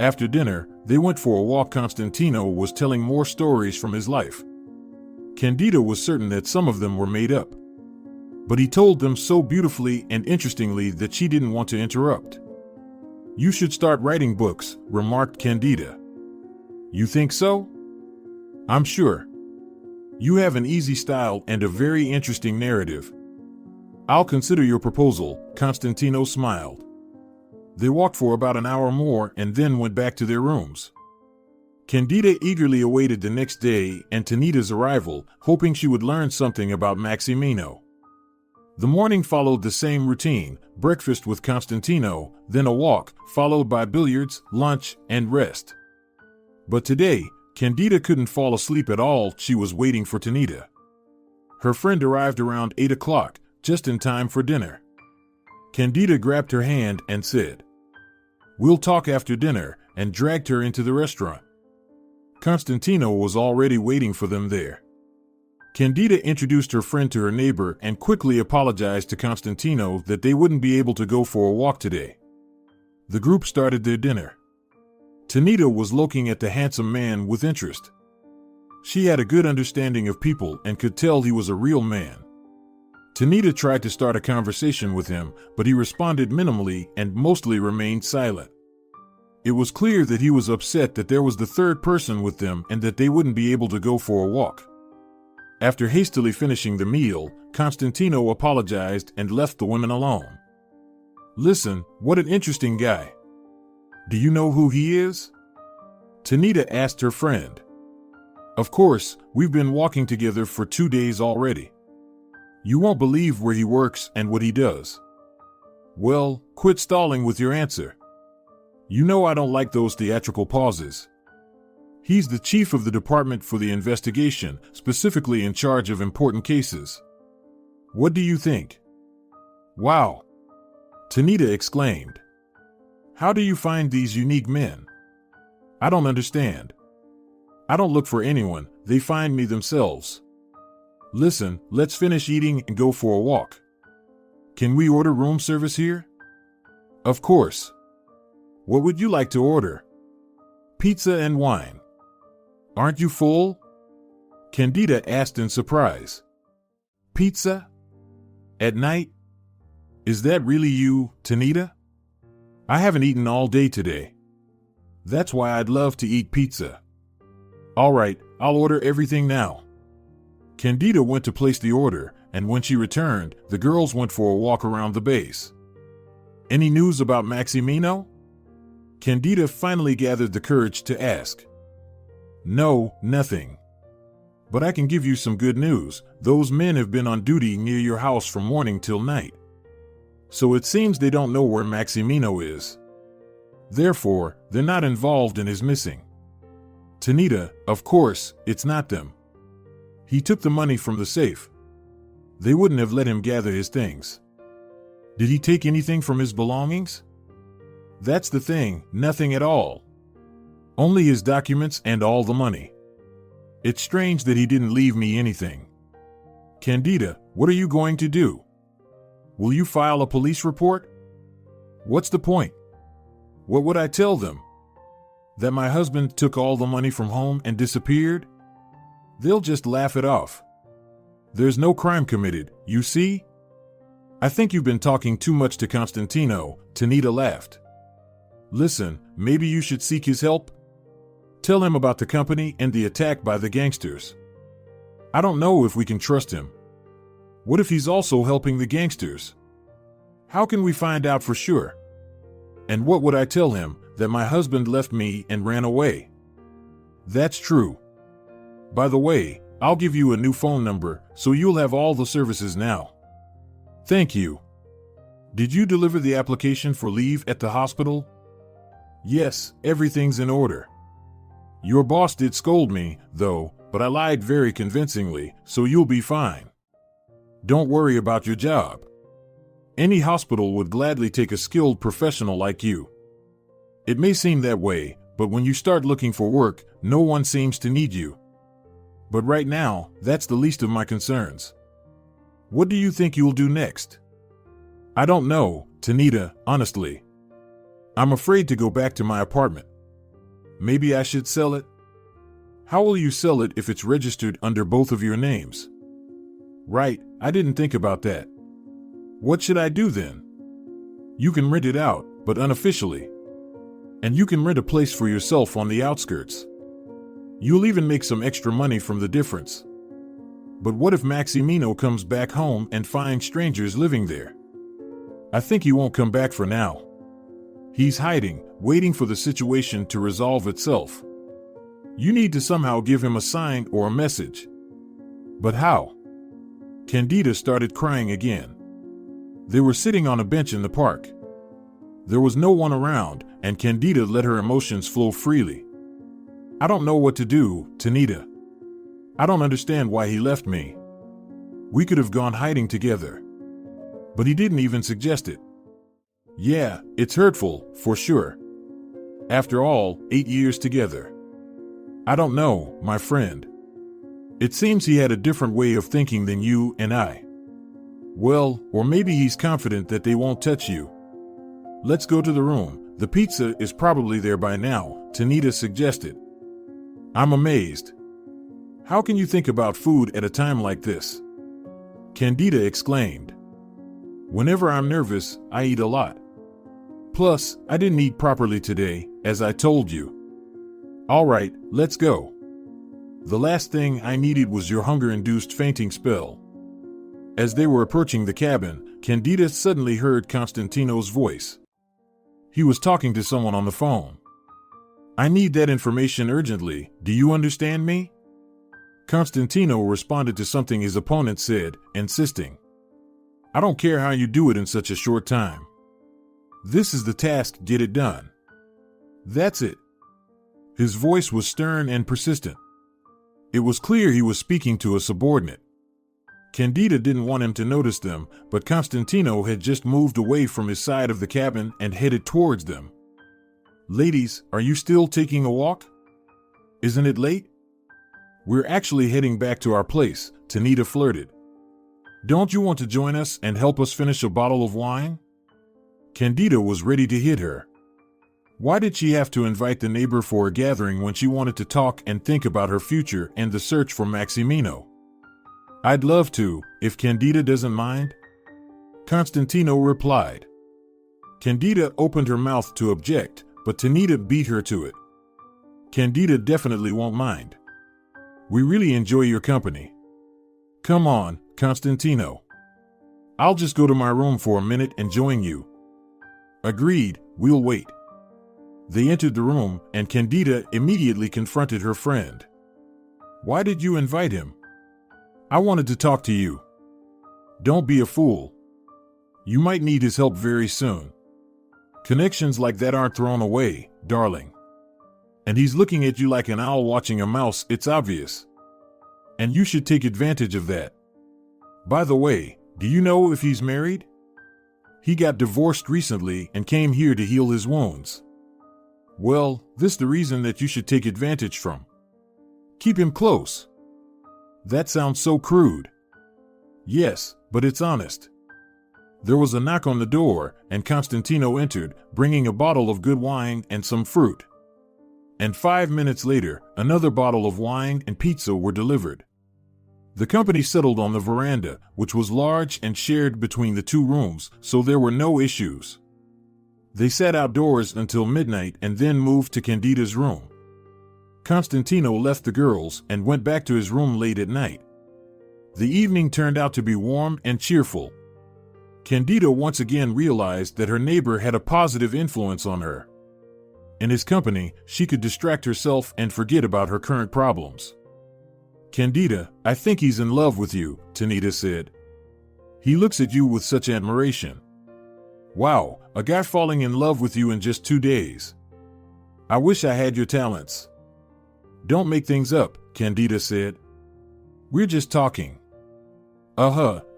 After dinner, they went for a walk. Constantino was telling more stories from his life. Cándida was certain that some of them were made up. But he told them so beautifully and interestingly that she didn't want to interrupt. "You should start writing books," remarked Cándida. "You think so?" "I'm sure. You have an easy style and a very interesting narrative." "I'll consider your proposal," Constantino smiled. They walked for about an hour more and then went back to their rooms. Cándida eagerly awaited the next day and Tanita's arrival, hoping she would learn something about Maximino. The morning followed the same routine: breakfast with Constantino, then a walk, followed by billiards, lunch, and rest. But today, Cándida couldn't fall asleep at all. She was waiting for Tanita. Her friend arrived around 8 o'clock, just in time for dinner. Cándida grabbed her hand and said, "We'll talk after dinner," and dragged her into the restaurant. Constantino was already waiting for them there. Cándida introduced her friend to her neighbor and quickly apologized to Constantino that they wouldn't be able to go for a walk today. The group started their dinner. Tanita was looking at the handsome man with interest. She had a good understanding of people and could tell he was a real man. Tanita tried to start a conversation with him, but he responded minimally and mostly remained silent. It was clear that he was upset that there was the third person with them and that they wouldn't be able to go for a walk. After hastily finishing the meal, Constantino apologized and left the women alone. "Listen, what an interesting guy. Do you know who he is?" Tanita asked her friend. "Of course, we've been walking together for 2 days already. You won't believe where he works and what he does." "Well, quit stalling with your answer. You know I don't like those theatrical pauses." "He's the chief of the department for the investigation, specifically in charge of important cases." "What do you think?" "Wow!" Tanita exclaimed. "How do you find these unique men? I don't understand. I don't look for anyone, they find me themselves. Listen, let's finish eating and go for a walk. Can we order room service here?" "Of course. What would you like to order?" "Pizza and wine." "Aren't you full?" Cándida asked in surprise. "Pizza? At night? Is that really you, Tanita? I haven't eaten all day today. That's why I'd love to eat pizza." "All right, I'll order everything now." Cándida went to place the order, and when she returned, the girls went for a walk around the base. "Any news about Maximino?" Cándida finally gathered the courage to ask. "No, nothing. But I can give you some good news. Those men have been on duty near your house from morning till night. So it seems they don't know where Maximino is. Therefore, they're not involved in his missing." "Tanita, of course, it's not them. He took the money from the safe. They wouldn't have let him gather his things." "Did he take anything from his belongings?" "That's the thing, nothing at all. Only his documents and all the money. It's strange that he didn't leave me anything." "Cándida, what are you going to do? Will you file a police report?" "What's the point? What would I tell them? That my husband took all the money from home and disappeared? They'll just laugh it off. There's no crime committed, you see?" "I think you've been talking too much to Constantino," Tanita laughed. "Listen, maybe you should seek his help? Tell him about the company and the attack by the gangsters. I don't know if we can trust him. What if he's also helping the gangsters? How can we find out for sure? And what would I tell him? That my husband left me and ran away?" "That's true. By the way, I'll give you a new phone number so you'll have all the services now." "Thank you. Did you deliver the application for leave at the hospital?" "Yes, everything's in order. Your boss did scold me, though, but I lied very convincingly, so you'll be fine. Don't worry about your job. Any hospital would gladly take a skilled professional like you. It may seem that way, but when you start looking for work, no one seems to need you. But right now, that's the least of my concerns. What do you think you'll do next?" "I don't know, Tanita, honestly. I'm afraid to go back to my apartment. Maybe I should sell it?" "How will you sell it if it's registered under both of your names?" "Right, I didn't think about that. What should I do then?" "You can rent it out, but unofficially. And you can rent a place for yourself on the outskirts. You'll even make some extra money from the difference. But what if Maximino comes back home and finds strangers living there? I think he won't come back for now. He's hiding, waiting for the situation to resolve itself. You need to somehow give him a sign or a message." "But how?" Cándida started crying again. They were sitting on a bench in the park. There was no one around, and Cándida let her emotions flow freely. "I don't know what to do, Tanita. I don't understand why he left me. We could have gone hiding together. But he didn't even suggest it. Yeah, it's hurtful, for sure. After all, 8 years together. I don't know, my friend. It seems he had a different way of thinking than you and I. Well, or maybe he's confident that they won't touch you. Let's go to the room. The pizza is probably there by now," Tanita suggested. "I'm amazed. How can you think about food at a time like this?" Cándida exclaimed. "Whenever I'm nervous, I eat a lot. Plus, I didn't eat properly today, as I told you. All right, let's go. The last thing I needed was your hunger-induced fainting spell. As they were approaching the cabin, Cándida suddenly heard Constantino's voice. He was talking to someone on the phone. I need that information urgently, do you understand me? Constantino responded to something his opponent said, insisting. I don't care how you do it in such a short time. This is the task, get it done. That's it. His voice was stern and persistent. It was clear he was speaking to a subordinate. Cándida didn't want him to notice them, but Constantino had just moved away from his side of the cabin and headed towards them. Ladies, are you still taking a walk? Isn't it late? We're actually heading back to our place, Cándida flirted. Don't you want to join us and help us finish a bottle of wine? Cándida was ready to hit her. Why did she have to invite the neighbor for a gathering when she wanted to talk and think about her future and the search for Maximino? I'd love to, if Cándida doesn't mind. Constantino replied. Cándida opened her mouth to object, but Cándida beat her to it. Cándida definitely won't mind. We really enjoy your company. Come on, Constantino. I'll just go to my room for a minute and join you. Agreed, we'll wait. They entered the room, and Cándida immediately confronted her friend. Why did you invite him? I wanted to talk to you. Don't be a fool. You might need his help very soon. Connections like that aren't thrown away, darling. And he's looking at you like an owl watching a mouse, it's obvious. And you should take advantage of that. By the way, do you know if he's married? He got divorced recently and came here to heal his wounds. Well, this is the reason that you should take advantage from. Keep him close. That sounds so crude. Yes, but it's honest. There was a knock on the door, and Constantino entered, bringing a bottle of good wine and some fruit. And 5 minutes later, another bottle of wine and pizza were delivered. The company settled on the veranda, which was large and shared between the two rooms, so there were no issues. They sat outdoors until midnight and then moved to Cándida's room. Constantino left the girls and went back to his room late at night. The evening turned out to be warm and cheerful. Cándida once again realized that her neighbor had a positive influence on her. In his company, she could distract herself and forget about her current problems. Cándida, I think he's in love with you, Cándida said. He looks at you with such admiration. Wow, a guy falling in love with you in just 2 days. I wish I had your talents. Don't make things up, Cándida said. We're just talking.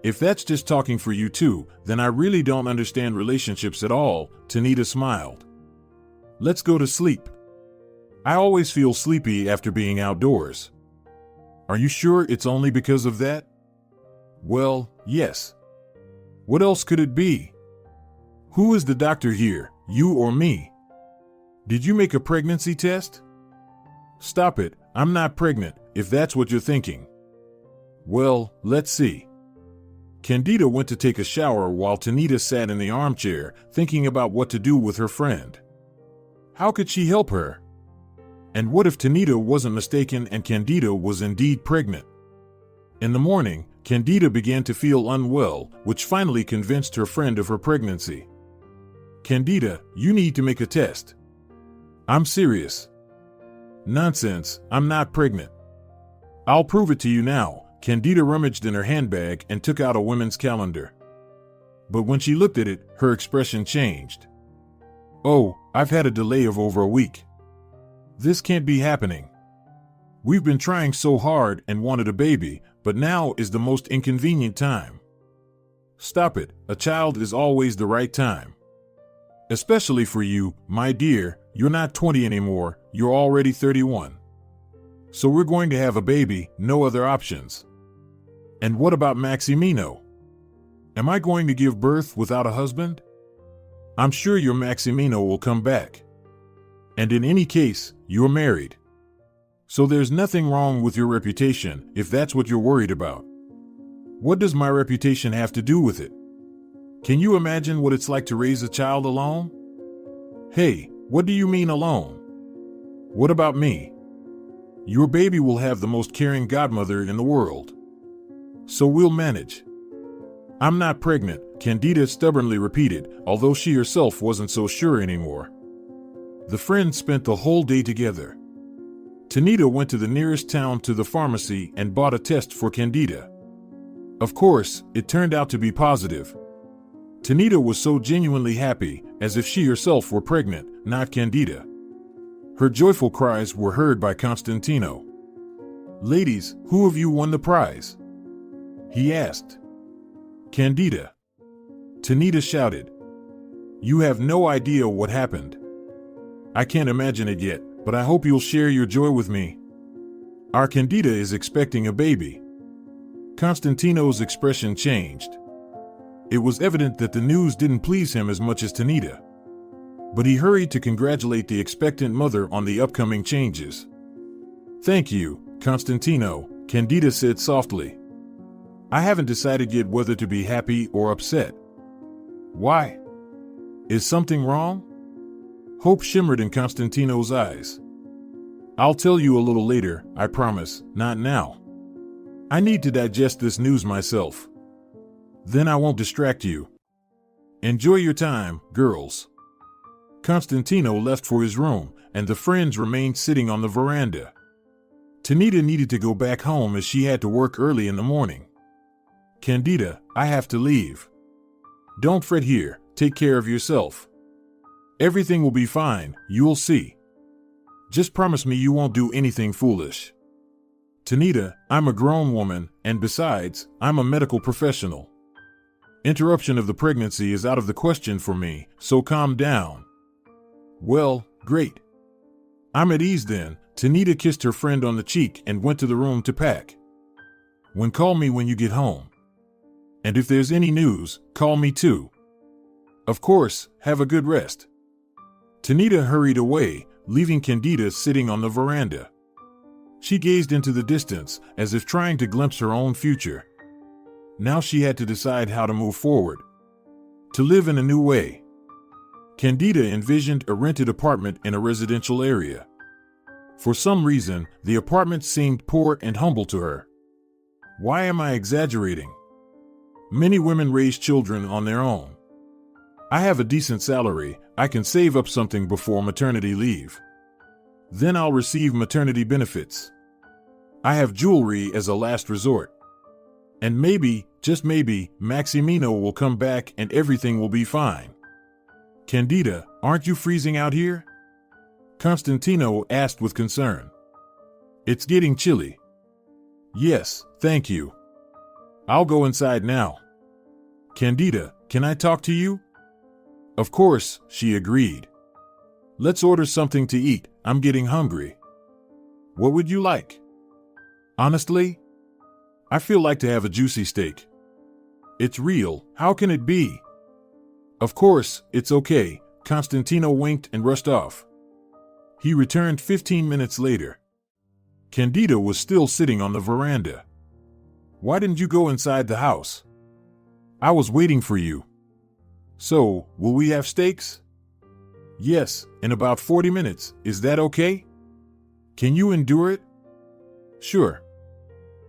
If that's just talking for you too, then I really don't understand relationships at all, Cándida smiled. Let's go to sleep. I always feel sleepy after being outdoors. Are you sure it's only because of that? Well, yes. What else could it be? Who is the doctor here, you or me? Did you make a pregnancy test? Stop it, I'm not pregnant, if that's what you're thinking. Well, let's see. Cándida went to take a shower while Cándida sat in the armchair, thinking about what to do with her friend. How could she help her? And what if Cándida wasn't mistaken and Cándida was indeed pregnant? In the morning, Cándida began to feel unwell, which finally convinced her friend of her pregnancy. Cándida, you need to make a test. I'm serious. Nonsense, I'm not pregnant. I'll prove it to you now. Cándida rummaged in her handbag and took out a women's calendar. But when she looked at it, her expression changed. Oh, I've had a delay of over a week. This can't be happening. We've been trying so hard and wanted a baby, but now is the most inconvenient time. Stop it, a child is always the right time. Especially for you, my dear, you're not 20 anymore, you're already 31. So we're going to have a baby, no other options. And what about Maximino? Am I going to give birth without a husband? I'm sure your Maximino will come back. And in any case, you're married. So there's nothing wrong with your reputation if that's what you're worried about. What does my reputation have to do with it? Can you imagine what it's like to raise a child alone? Hey, What do you mean alone? What about me? Your baby will have the most caring godmother in the world. So we'll manage. I'm not pregnant, Cándida stubbornly repeated, although she herself wasn't so sure anymore. The friends spent the whole day together. Tanita went to the nearest town to the pharmacy and bought a test for Cándida. Of course, it turned out to be positive. Tanita was so genuinely happy, as if she herself were pregnant, not Cándida. Her joyful cries were heard by Constantino. "Ladies, who of you won the prize?" he asked. "Cándida." Tanita shouted. "You have no idea what happened. I can't imagine it yet, but I hope you'll share your joy with me. Our Cándida is expecting a baby." Constantino's expression changed. It was evident that the news didn't please him as much as Tanita. But he hurried to congratulate the expectant mother on the upcoming changes. "Thank you, Constantino," Cándida said softly. "I haven't decided yet whether to be happy or upset." "Why? Is something wrong?" Hope shimmered in Constantino's eyes. "I'll tell you a little later, I promise, not now. I need to digest this news myself. Then I won't distract you. Enjoy your time, girls." Constantino left for his room, and the friends remained sitting on the veranda. Tanita needed to go back home as she had to work early in the morning. "Cándida, I have to leave. Don't fret here, take care of yourself. Everything will be fine, you'll see. Just promise me you won't do anything foolish." "Tanita, I'm a grown woman, and besides, I'm a medical professional. Interruption of the pregnancy is out of the question for me, so calm down." "Well, great. I'm at ease then." Tanita kissed her friend on the cheek and went to the room to pack. Call me when you get home. And if there's any news, call me too. Of course, have a good rest." Tanita hurried away, leaving Cándida sitting on the veranda. She gazed into the distance, as if trying to glimpse her own future. Now she had to decide how to move forward. To live in a new way. Cándida envisioned a rented apartment in a residential area. For some reason, the apartment seemed poor and humble to her. Why am I exaggerating? Many women raise children on their own. I have a decent salary, I can save up something before maternity leave. Then I'll receive maternity benefits. I have jewelry as a last resort. And maybe, just maybe, Maximino will come back and everything will be fine. "Cándida, aren't you freezing out here?" Constantino asked with concern. "It's getting chilly." "Yes, thank you. I'll go inside now." "Cándida, can I talk to you?" "Of course," she agreed. "Let's order something to eat, I'm getting hungry." "What would you like?" "Honestly, I feel like to have a juicy steak." "It's real, how can it be?" "Of course, it's okay." Constantino winked and rushed off. He returned 15 minutes later. Cándida was still sitting on the veranda. "Why didn't you go inside the house?" "I was waiting for you." "So, will we have steaks?" "Yes, in about 40 minutes, is that okay?" "Can you endure it?" "Sure."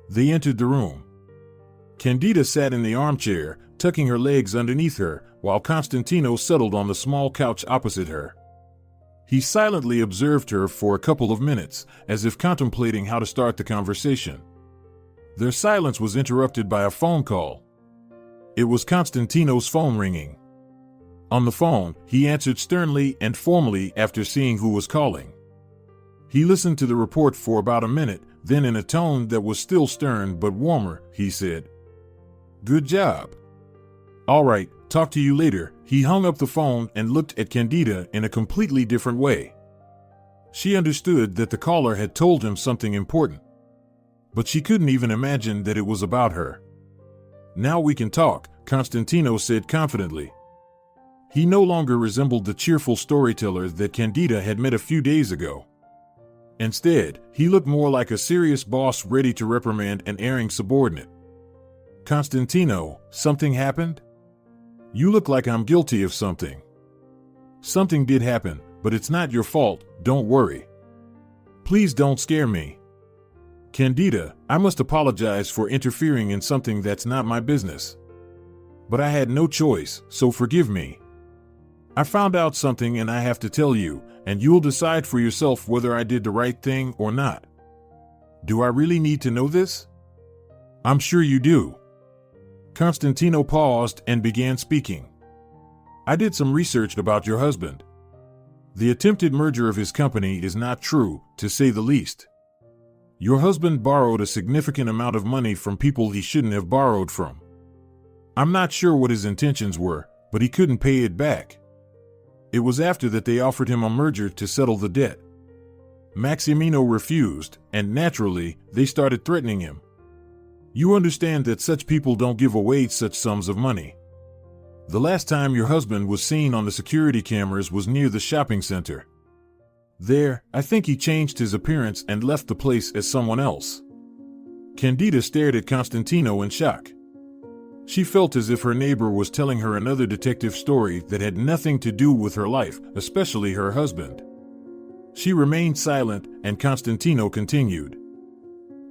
They entered the room. Cándida sat in the armchair, tucking her legs underneath her, while Constantino settled on the small couch opposite her. He silently observed her for a couple of minutes, as if contemplating how to start the conversation. Their silence was interrupted by a phone call. It was Constantino's phone ringing. On the phone, he answered sternly and formally after seeing who was calling. He listened to the report for about a minute, then in a tone that was still stern but warmer, he said, "Good job. All right, talk to you later." He hung up the phone and looked at Cándida in a completely different way. She understood that the caller had told him something important, but she couldn't even imagine that it was about her. "Now we can talk," Constantino said confidently. He no longer resembled the cheerful storyteller that Cándida had met a few days ago. Instead, he looked more like a serious boss ready to reprimand an erring subordinate. "Constantino, something happened? You look like I'm guilty of something." "Something did happen," but it's not your fault, don't worry. Please don't scare me. Cándida, I must apologize for interfering in something that's not my business. But I had no choice, so forgive me. I found out something and I have to tell you, and you'll decide for yourself whether I did the right thing or not. Do I really need to know this? I'm sure you do. Constantino paused and began speaking. I did some research about your husband. The attempted merger of his company is not true, to say the least. Your husband borrowed a significant amount of money from people he shouldn't have borrowed from. I'm not sure what his intentions were, but he couldn't pay it back. It was after that they offered him a merger to settle the debt. Maximino refused, and naturally, they started threatening him. You understand that such people don't give away such sums of money. The last time your husband was seen on the security cameras was near the shopping center. There, I think he changed his appearance and left the place as someone else. Cándida stared at Constantino in shock. She felt as if her neighbor was telling her another detective story that had nothing to do with her life, especially her husband. She remained silent, and Constantino continued.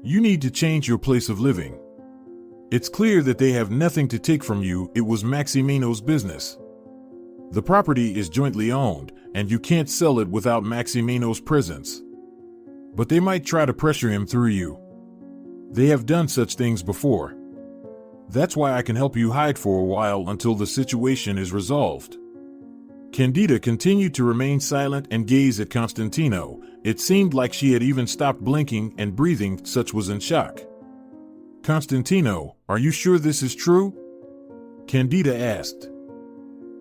You need to change your place of living. It's clear that they have nothing to take from you. It was Maximino's business. The property is jointly owned, and you can't sell it without Maximino's presence. But they might try to pressure him through you. They have done such things before. That's why I can help you hide for a while until the situation is resolved. Cándida continued to remain silent and gaze at Constantino. It seemed like she had even stopped blinking and breathing, such was in shock. Constantino, are you sure this is true? Cándida asked.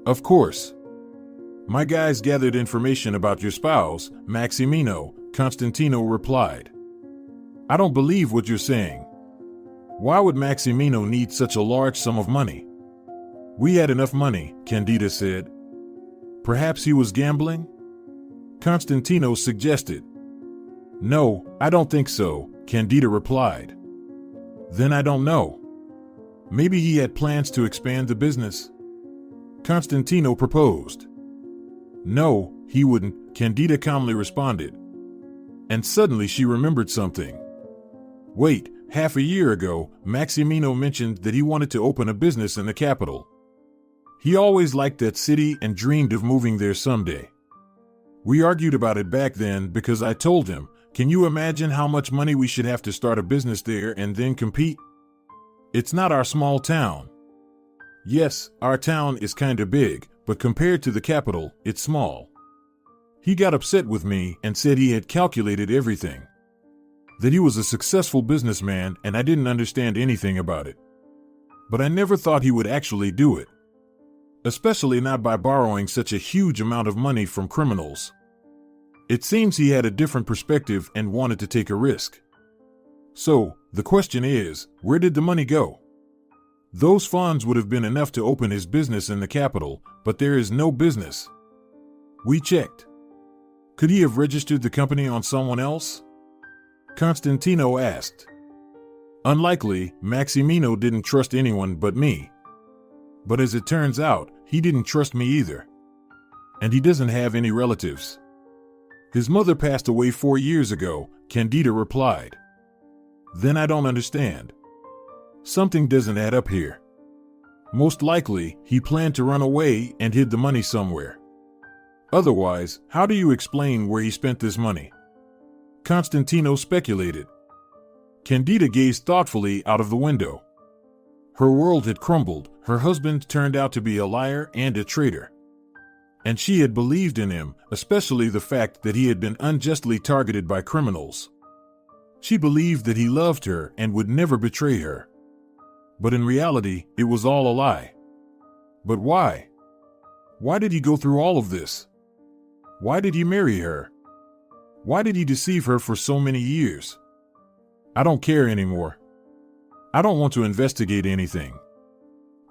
Of course. My guys gathered information about your spouse, Maximino, Constantino replied. I don't believe what you're saying. Why would Maximino need such a large sum of money? We had enough money, Cándida said. Perhaps he was gambling? Constantino suggested. No, I don't think so, Cándida replied. Then I don't know. Maybe he had plans to expand the business? Constantino proposed. No, he wouldn't, Cándida calmly responded. And suddenly she remembered something. Wait, half a year ago, Maximino mentioned that he wanted to open a business in the capital. He always liked that city and dreamed of moving there someday. We argued about it back then because I told him, can you imagine how much money we should have to start a business there and then compete? It's not our small town. Yes, our town is kinda big, but compared to the capital, it's small. He got upset with me and said he had calculated everything. That he was a successful businessman and I didn't understand anything about it. But I never thought he would actually do it. Especially not by borrowing such a huge amount of money from criminals. It seems he had a different perspective and wanted to take a risk. So, the question is, where did the money go? Those funds would have been enough to open his business in the capital, but there is no business. We checked. Could he have registered the company on someone else? Constantino asked. Unlikely, Maximino didn't trust anyone but me. But as it turns out, he didn't trust me either. And he doesn't have any relatives. His mother passed away 4 years ago, Cándida replied. Then I don't understand. Something doesn't add up here. Most likely, he planned to run away and hid the money somewhere. Otherwise, how do you explain where he spent this money? Constantino speculated. Cándida gazed thoughtfully out of the window. Her world had crumbled, her husband turned out to be a liar and a traitor. And she had believed in him, especially the fact that he had been unjustly targeted by criminals. She believed that he loved her and would never betray her. But in reality, it was all a lie. But why? Why did he go through all of this? Why did he marry her? Why did he deceive her for so many years? I don't care anymore. I don't want to investigate anything.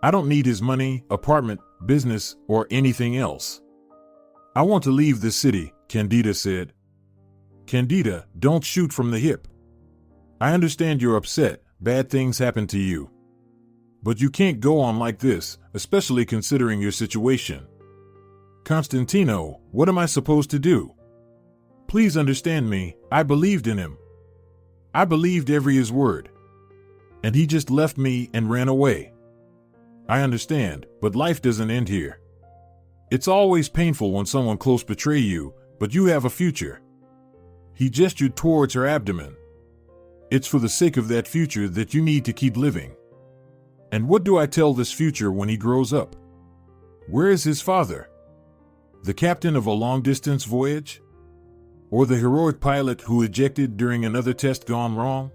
I don't need his money, apartment, business, or anything else. I want to leave this city, Cándida said. Cándida, don't shoot from the hip. I understand you're upset, bad things happen to you. But you can't go on like this, especially considering your situation. Constantino, what am I supposed to do? Please understand me, I believed in him. I believed every his word. And he just left me and ran away. I understand, but life doesn't end here. It's always painful when someone close betray you, but you have a future. He gestured towards her abdomen. It's for the sake of that future that you need to keep living. And what do I tell this future when he grows up? Where is his father? The captain of a long-distance voyage? Or the heroic pilot who ejected during another test gone wrong?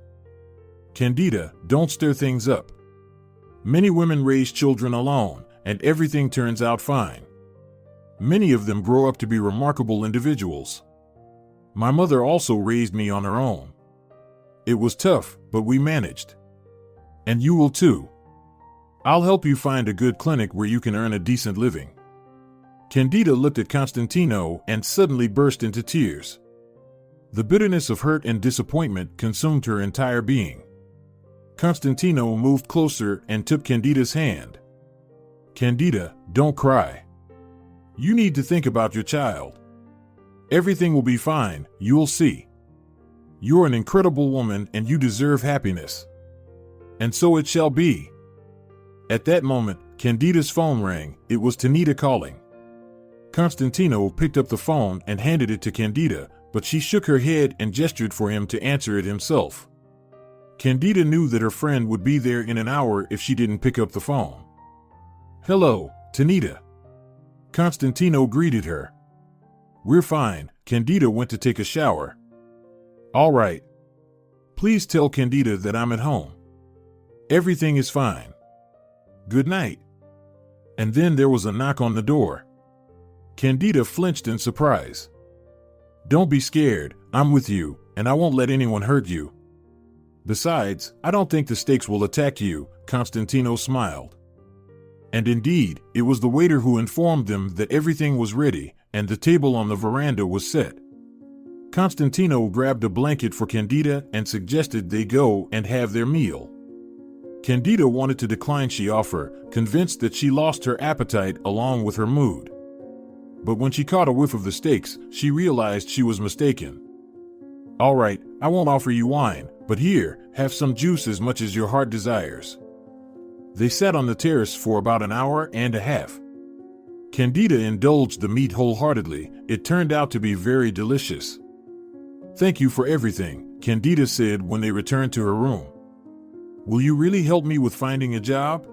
Cándida, don't stir things up. Many women raise children alone, and everything turns out fine. Many of them grow up to be remarkable individuals. My mother also raised me on her own. It was tough, but we managed. And you will too. I'll help you find a good clinic where you can earn a decent living. Cándida looked at Constantino and suddenly burst into tears. The bitterness of hurt and disappointment consumed her entire being. Constantino moved closer and took Cándida's hand. Cándida, don't cry. You need to think about your child. Everything will be fine, you'll see. You're an incredible woman and you deserve happiness. And so it shall be. At that moment, Cándida's phone rang. It was Tanita calling. Constantino picked up the phone and handed it to Cándida, but she shook her head and gestured for him to answer it himself. Cándida knew that her friend would be there in an hour if she didn't pick up the phone. Hello, Tanita. Constantino greeted her. We're fine. Cándida went to take a shower. All right. Please tell Cándida that I'm at home. Everything is fine. Good night. And then there was a knock on the door. Cándida flinched in surprise. Don't be scared, I'm with you, and I won't let anyone hurt you. Besides, I don't think the stakes will attack you, Constantino smiled. And indeed, it was the waiter who informed them that everything was ready, and the table on the veranda was set. Constantino grabbed a blanket for Cándida and suggested they go and have their meal. Cándida wanted to decline the offer, convinced that she lost her appetite along with her mood. But when she caught a whiff of the steaks, she realized she was mistaken. All right, I won't offer you wine, but here, have some juice as much as your heart desires. They sat on the terrace for about an hour and a half. Cándida indulged the meat wholeheartedly. It turned out to be very delicious. Thank you for everything, Cándida said when they returned to her room. Will you really help me with finding a job?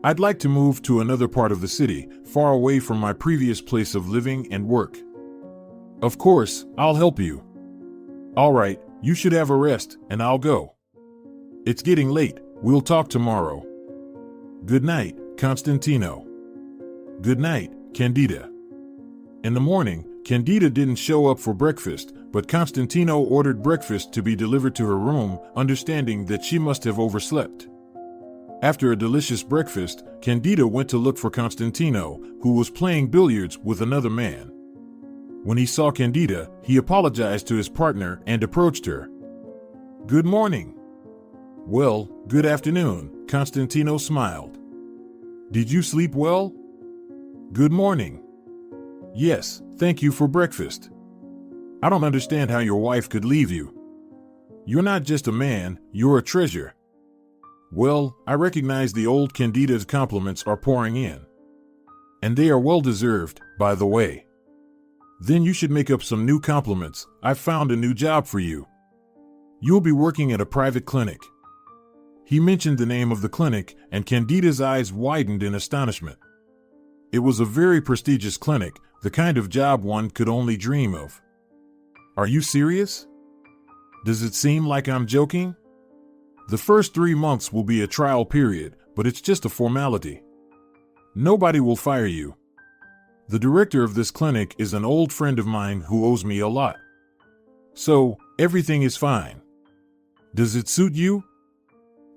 I'd like to move to another part of the city, far away from my previous place of living and work. Of course, I'll help you. All right, you should have a rest, and I'll go. It's getting late, we'll talk tomorrow. Good night, Constantino. Good night, Cándida. In the morning, Cándida didn't show up for breakfast, but Constantino ordered breakfast to be delivered to her room, understanding that she must have overslept. After a delicious breakfast, Cándida went to look for Constantino, who was playing billiards with another man. When he saw Cándida, he apologized to his partner and approached her. Good morning. Well, good afternoon, Constantino smiled. Did you sleep well? Good morning. Yes, thank you for breakfast. I don't understand how your wife could leave you. You're not just a man, you're a treasure. Well, I recognize the old Cándida's compliments are pouring in. And they are well deserved, by the way. Then you should make up some new compliments. I've found a new job for you. You'll be working at a private clinic. He mentioned the name of the clinic, and Cándida's eyes widened in astonishment. It was a very prestigious clinic, the kind of job one could only dream of. Are you serious? Does it seem like I'm joking? The first 3 months will be a trial period, but it's just a formality. Nobody will fire you. The director of this clinic is an old friend of mine who owes me a lot. So, everything is fine. Does it suit you?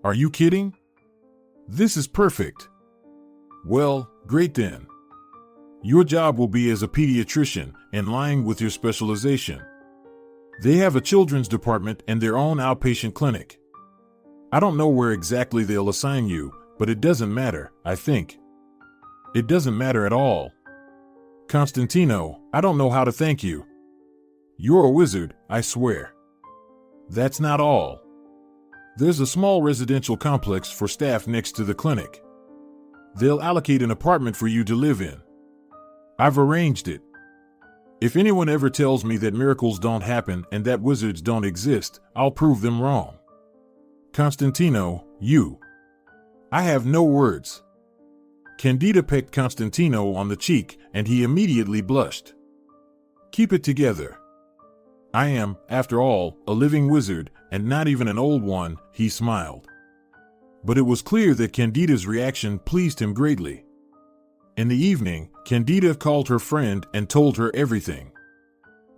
Are you kidding? This is perfect. Well, great then. Your job will be as a pediatrician, in line with your specialization. They have a children's department and their own outpatient clinic. I don't know where exactly they'll assign you, but it doesn't matter, I think. It doesn't matter at all. Constantino, I don't know how to thank you. You're a wizard, I swear. That's not all. There's a small residential complex for staff next to the clinic. They'll allocate an apartment for you to live in. I've arranged it. If anyone ever tells me that miracles don't happen and that wizards don't exist, I'll prove them wrong. Constantino, you. I have no words. Cándida pecked Constantino on the cheek, and he immediately blushed. Keep it together. I am, after all, a living wizard, and not even an old one, he smiled. But it was clear that Cándida's reaction pleased him greatly. In the evening, Cándida called her friend and told her everything.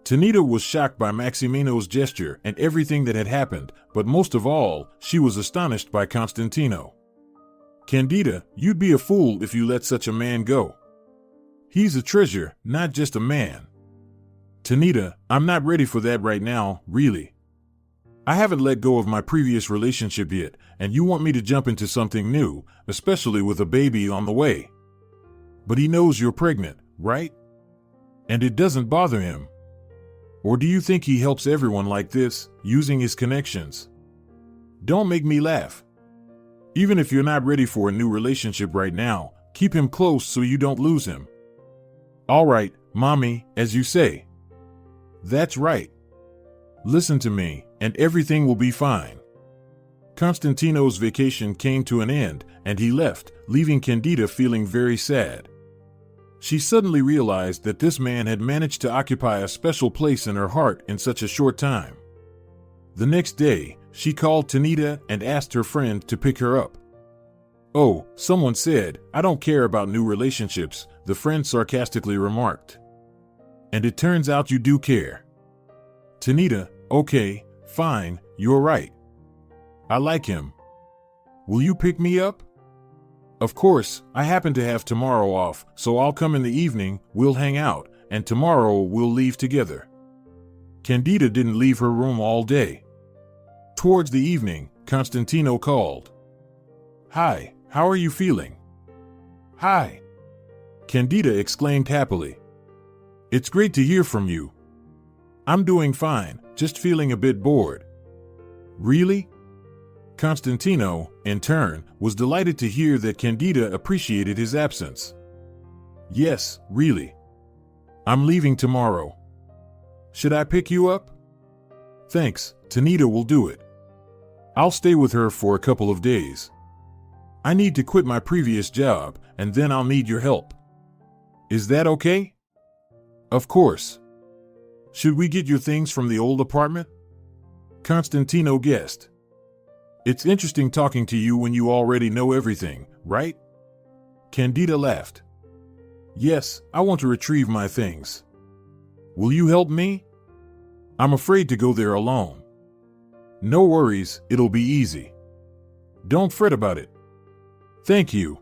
Tanita was shocked by Maximino's gesture and everything that had happened, but most of all, she was astonished by Constantino. Cándida, you'd be a fool if you let such a man go. He's a treasure, not just a man. Tanita, I'm not ready for that right now, really. I haven't let go of my previous relationship yet, and you want me to jump into something new, especially with a baby on the way. But he knows you're pregnant, right? And it doesn't bother him. Or do you think he helps everyone like this, using his connections? Don't make me laugh. Even if you're not ready for a new relationship right now, keep him close so you don't lose him. All right, mommy, as you say. That's right. Listen to me, and everything will be fine. Constantino's vacation came to an end, and he left, leaving Cándida feeling very sad. She suddenly realized that this man had managed to occupy a special place in her heart in such a short time. The next day, she called Tanita and asked her friend to pick her up. Oh, someone said, I don't care about new relationships, the friend sarcastically remarked. And it turns out you do care. Tanita, okay, fine, you're right. I like him. Will you pick me up? Of course, I happen to have tomorrow off, so I'll come in the evening, we'll hang out, and tomorrow we'll leave together. Cándida didn't leave her room all day. Towards the evening, Constantino called. Hi, how are you feeling? Hi. Cándida exclaimed happily. It's great to hear from you. I'm doing fine, just feeling a bit bored. Really? Constantino, in turn, was delighted to hear that Cándida appreciated his absence. Yes, really. I'm leaving tomorrow. Should I pick you up? Thanks, Tanita will do it. I'll stay with her for a couple of days. I need to quit my previous job, and then I'll need your help. Is that okay? Of course. Should we get your things from the old apartment? Constantino guessed. It's interesting talking to you when you already know everything, right? Cándida laughed. Yes, I want to retrieve my things. Will you help me? I'm afraid to go there alone. No worries, it'll be easy. Don't fret about it. Thank you.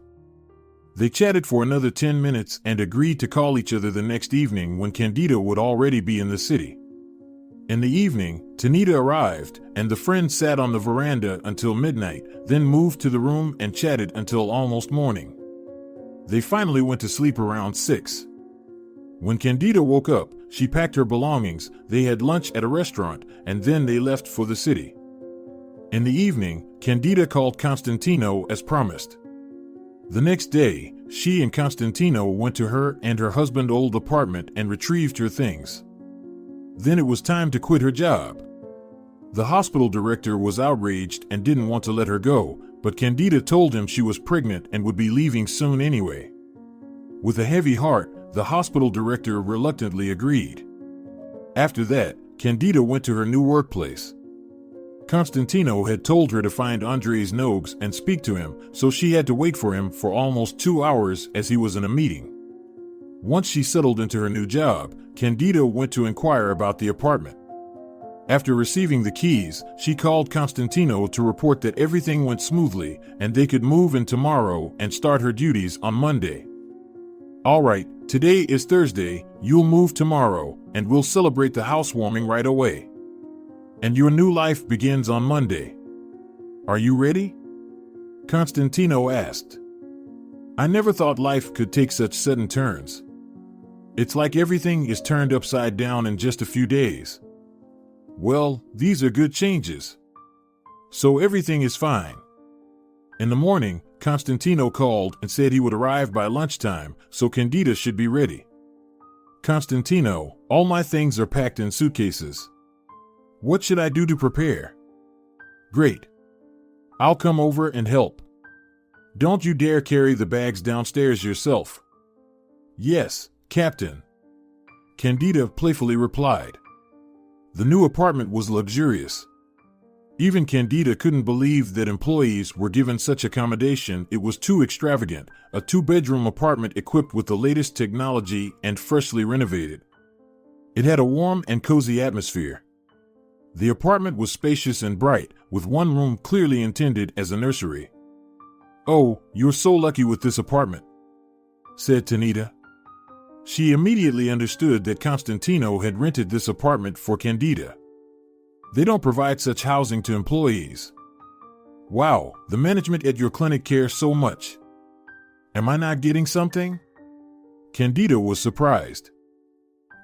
They chatted for another 10 minutes and agreed to call each other the next evening when Cándida would already be in the city. In the evening, Tanita arrived, and the friends sat on the veranda until midnight, then moved to the room and chatted until almost morning. They finally went to sleep around 6. When Cándida woke up, she packed her belongings, they had lunch at a restaurant, and then they left for the city. In the evening, Cándida called Constantino as promised. The next day, she and Constantino went to her and her husband's old apartment and retrieved her things. Then it was time to quit her job. The hospital director was outraged and didn't want to let her go, but Cándida told him she was pregnant and would be leaving soon anyway. With a heavy heart, the hospital director reluctantly agreed. After that, Cándida went to her new workplace. Constantino had told her to find Andres Nogues and speak to him, so she had to wait for him for almost 2 hours as he was in a meeting. Once she settled into her new job, Cándida went to inquire about the apartment. After receiving the keys, she called Constantino to report that everything went smoothly and they could move in tomorrow and start her duties on Monday. All right, today is Thursday, you'll move tomorrow, and we'll celebrate the housewarming right away. And your new life begins on Monday. Are you ready? Constantino asked. I never thought life could take such sudden turns. It's like everything is turned upside down in just a few days. Well, these are good changes. So everything is fine. In the morning, Constantino called and said he would arrive by lunchtime, so Cándida should be ready. Constantino, all my things are packed in suitcases. What should I do to prepare? Great. I'll come over and help. Don't you dare carry the bags downstairs yourself. Yes, Captain. Cándida playfully replied. The new apartment was luxurious. Even Cándida couldn't believe that employees were given such accommodation. It was too extravagant, a 2-bedroom apartment equipped with the latest technology and freshly renovated. It had a warm and cozy atmosphere. The apartment was spacious and bright, with one room clearly intended as a nursery. Oh, you're so lucky with this apartment, said Cándida. She immediately understood that Constantino had rented this apartment for Cándida. They don't provide such housing to employees. Wow, the management at your clinic cares so much. Am I not getting something? Cándida was surprised.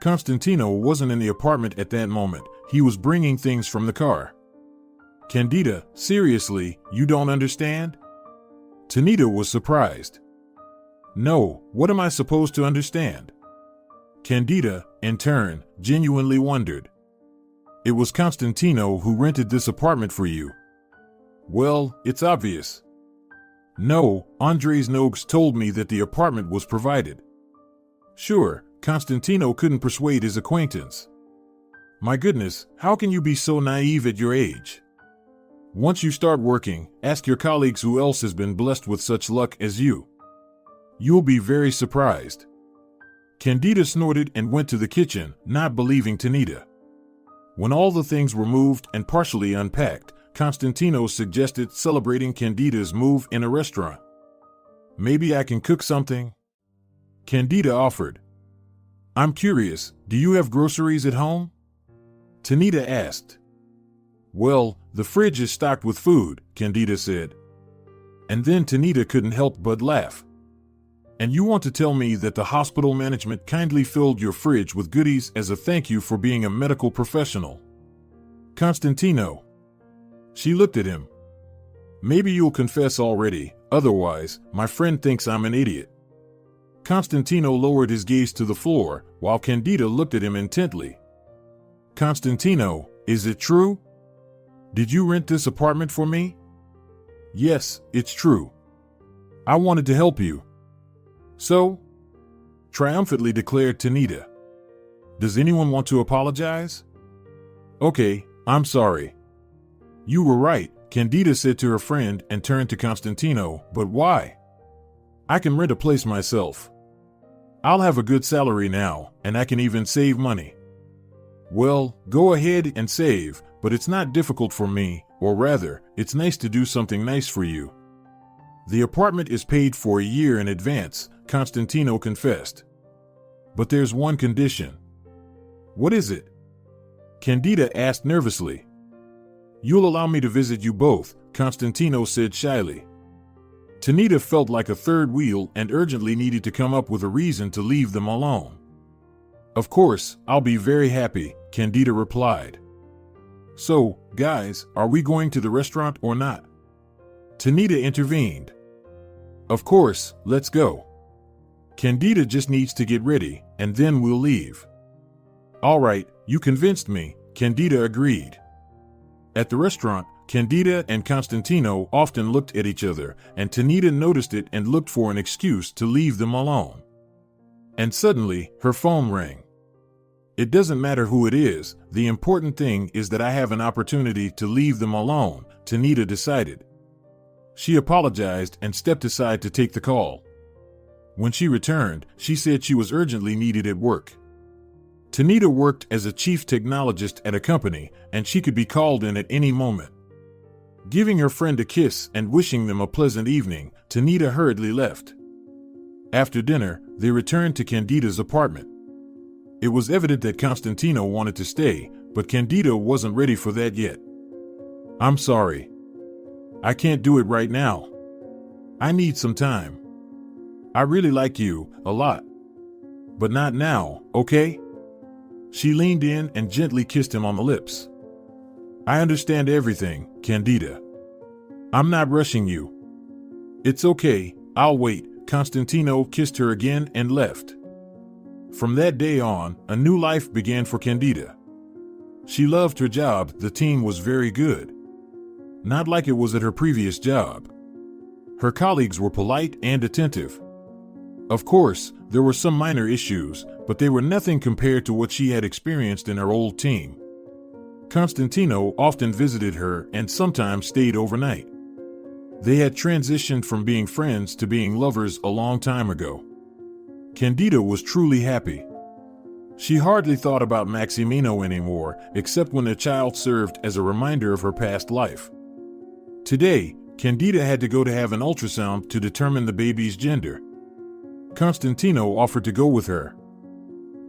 Constantino wasn't in the apartment at that moment. He was bringing things from the car. Cándida, seriously, you don't understand? Cándida was surprised. No, what am I supposed to understand? Cándida, in turn, genuinely wondered. It was Constantino who rented this apartment for you. Well, it's obvious. No, Andres Nogues told me that the apartment was provided. Sure, Constantino couldn't persuade his acquaintance. My goodness, how can you be so naive at your age? Once you start working, ask your colleagues who else has been blessed with such luck as you. You'll be very surprised. Cándida snorted and went to the kitchen, not believing Cándida. When all the things were moved and partially unpacked, Constantino suggested celebrating Cándida's move in a restaurant. Maybe I can cook something? Cándida offered. I'm curious, do you have groceries at home? Cándida asked. Well, the fridge is stocked with food, Cándida said. And then Cándida couldn't help but laugh. And you want to tell me that the hospital management kindly filled your fridge with goodies as a thank you for being a medical professional? Constantino. She looked at him. Maybe you'll confess already, otherwise, my friend thinks I'm an idiot. Constantino lowered his gaze to the floor, while Cándida looked at him intently. Constantino, is it true? Did you rent this apartment for me? Yes, it's true. I wanted to help you. So? Triumphantly declared Cándida. Does anyone want to apologize? Okay, I'm sorry. You were right, Cándida said to her friend and turned to Constantino, but why? I can rent a place myself. I'll have a good salary now, and I can even save money. Well, go ahead and save, but it's not difficult for me, or rather, it's nice to do something nice for you. The apartment is paid for a year in advance, Constantino confessed. But there's one condition. What is it? Cándida asked nervously. You'll allow me to visit you both, Constantino said shyly. Cándida felt like a third wheel and urgently needed to come up with a reason to leave them alone. Of course, I'll be very happy, Cándida replied. So, guys, are we going to the restaurant or not? Cándida intervened. Of course, let's go. Cándida just needs to get ready, and then we'll leave. All right, you convinced me, Cándida agreed. At the restaurant, Cándida and Constantino often looked at each other, and Cándida noticed it and looked for an excuse to leave them alone. And suddenly, her phone rang. It doesn't matter who it is, the important thing is that I have an opportunity to leave them alone, Cándida decided. She apologized and stepped aside to take the call. When she returned, she said she was urgently needed at work. Cándida worked as a chief technologist at a company, and she could be called in at any moment. Giving her friend a kiss and wishing them a pleasant evening, Cándida hurriedly left. After dinner, they returned to Cándida's apartment. It was evident that Constantino wanted to stay, but Cándida wasn't ready for that yet. I'm sorry. I can't do it right now. I need some time. I really like you, a lot. But not now, okay? She leaned in and gently kissed him on the lips. I understand everything, Cándida. I'm not rushing you. It's okay, I'll wait. Constantino kissed her again and left. From that day on, a new life began for Cándida. She loved her job, the team was very good. Not like it was at her previous job. Her colleagues were polite and attentive. Of course, there were some minor issues, but they were nothing compared to what she had experienced in her old team. Constantino often visited her and sometimes stayed overnight. They had transitioned from being friends to being lovers a long time ago. Cándida was truly happy. She hardly thought about Maximino anymore, except when the child served as a reminder of her past life. Today, Cándida had to go to have an ultrasound to determine the baby's gender. Constantino offered to go with her.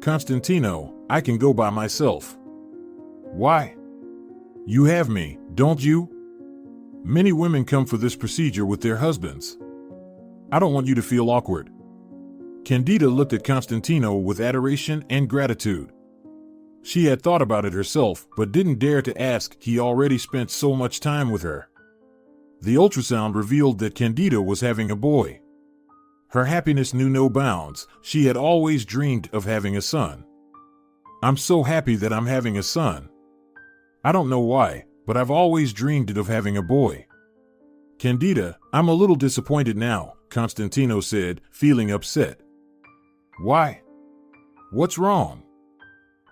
Constantino, I can go by myself. Why? You have me, don't you? Many women come for this procedure with their husbands. I don't want you to feel awkward. Cándida looked at Constantino with adoration and gratitude. She had thought about it herself, but didn't dare to ask. He already spent so much time with her. The ultrasound revealed that Cándida was having a boy. Her happiness knew no bounds. She had always dreamed of having a son. I'm so happy that I'm having a son. I don't know why, but I've always dreamed of having a boy. Cándida, I'm a little disappointed now, Constantino said, feeling upset. Why? What's wrong?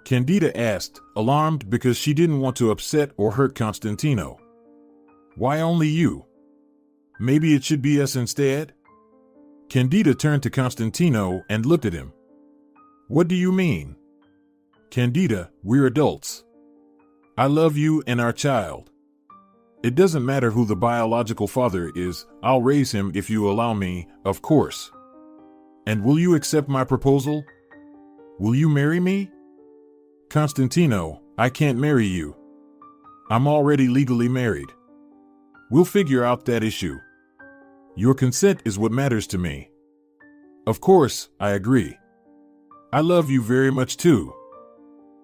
Cándida asked, alarmed because she didn't want to upset or hurt Constantino. Why only you? Maybe it should be us instead? Cándida turned to Constantino and looked at him. What do you mean? Cándida, we're adults. I love you and our child. It doesn't matter who the biological father is, I'll raise him if you allow me, of course. And will you accept my proposal? Will you marry me? Constantino, I can't marry you. I'm already legally married. We'll figure out that issue. Your consent is what matters to me. Of course, I agree. I love you very much too.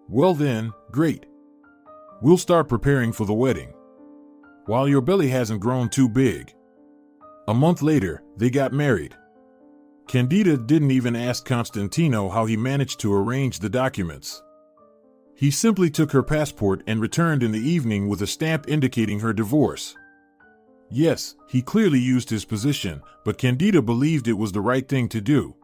Well then, great. We'll start preparing for the wedding. While your belly hasn't grown too big. A month later, they got married. Cándida didn't even ask Constantino how he managed to arrange the documents. He simply took her passport and returned in the evening with a stamp indicating her divorce. Yes, he clearly used his position, but Cándida believed it was the right thing to do.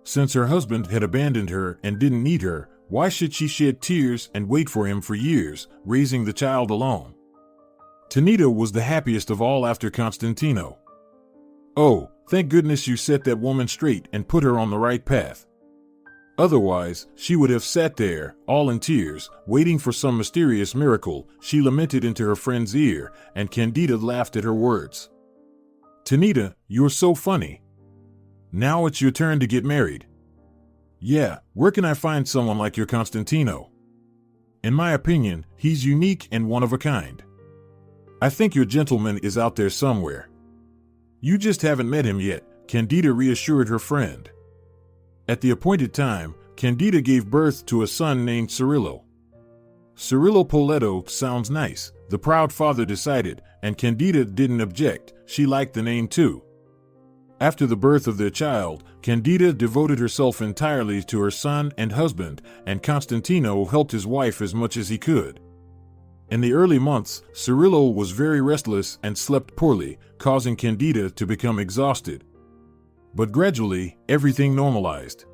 Since her husband had abandoned her and didn't need her, why should she shed tears and wait for him for years, raising the child alone? Cándida was the happiest of all after Constantino. Oh, thank goodness you set that woman straight and put her on the right path. Otherwise, she would have sat there, all in tears, waiting for some mysterious miracle, she lamented into her friend's ear, and Cándida laughed at her words. Cándida, you're so funny. Now it's your turn to get married. Yeah, where can I find someone like your Constantino? In my opinion, he's unique and one of a kind. I think your gentleman is out there somewhere. You just haven't met him yet, Cándida reassured her friend. At the appointed time, Cándida gave birth to a son named Cirillo. Cirillo Poletto sounds nice, the proud father decided, and Cándida didn't object, she liked the name too. After the birth of their child, Cándida devoted herself entirely to her son and husband, and Constantino helped his wife as much as he could. In the early months, Cirillo was very restless and slept poorly, causing Cándida to become exhausted. But gradually, everything normalized.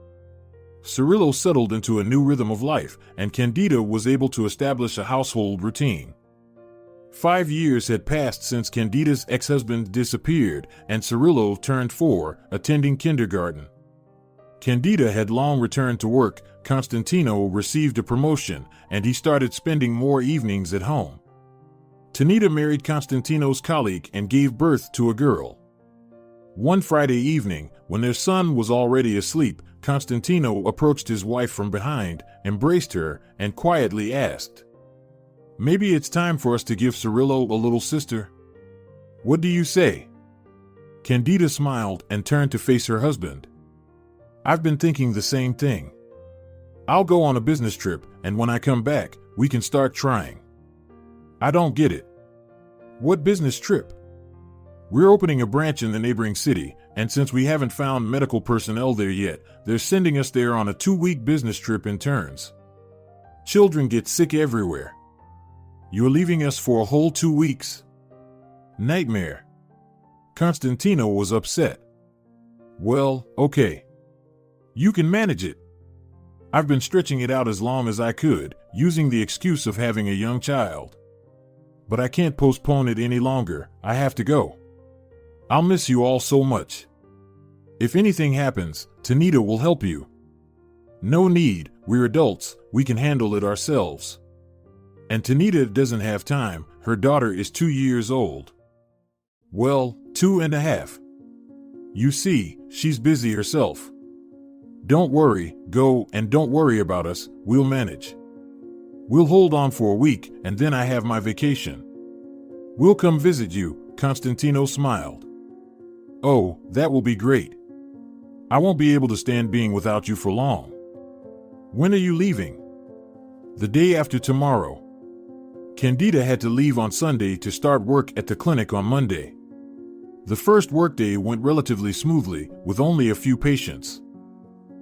Cirillo settled into a new rhythm of life, and Cándida was able to establish a household routine. 5 years had passed since Cándida's ex-husband disappeared, and Cirillo turned 4, attending kindergarten. Cándida had long returned to work, Constantino received a promotion, and he started spending more evenings at home. Cándida married Constantino's colleague and gave birth to a girl. One Friday evening, when their son was already asleep, Constantino approached his wife from behind, embraced her, and quietly asked, "Maybe it's time for us to give Cirillo a little sister? What do you say?" Cándida smiled and turned to face her husband. I've been thinking the same thing. I'll go on a business trip, and when I come back, we can start trying. I don't get it. What business trip? We're opening a branch in the neighboring city, and since we haven't found medical personnel there yet, they're sending us there on a 2-week business trip in turns. Children get sick everywhere. You're leaving us for a whole 2 weeks? Nightmare. Constantino was upset. Well, okay. You can manage it. I've been stretching it out as long as I could, using the excuse of having a young child. But I can't postpone it any longer. I have to go. I'll miss you all so much. If anything happens, Tanita will help you. No need, we're adults, we can handle it ourselves. And Tanita doesn't have time, her daughter is 2 years old. Well, 2.5. You see, she's busy herself. Don't worry, go, and don't worry about us, we'll manage. We'll hold on for a week, and then I have my vacation. We'll come visit you, Constantino smiled. Oh, that will be great. I won't be able to stand being without you for long. When are you leaving? The day after tomorrow. Cándida had to leave on Sunday to start work at the clinic on Monday. The first workday went relatively smoothly, with only a few patients.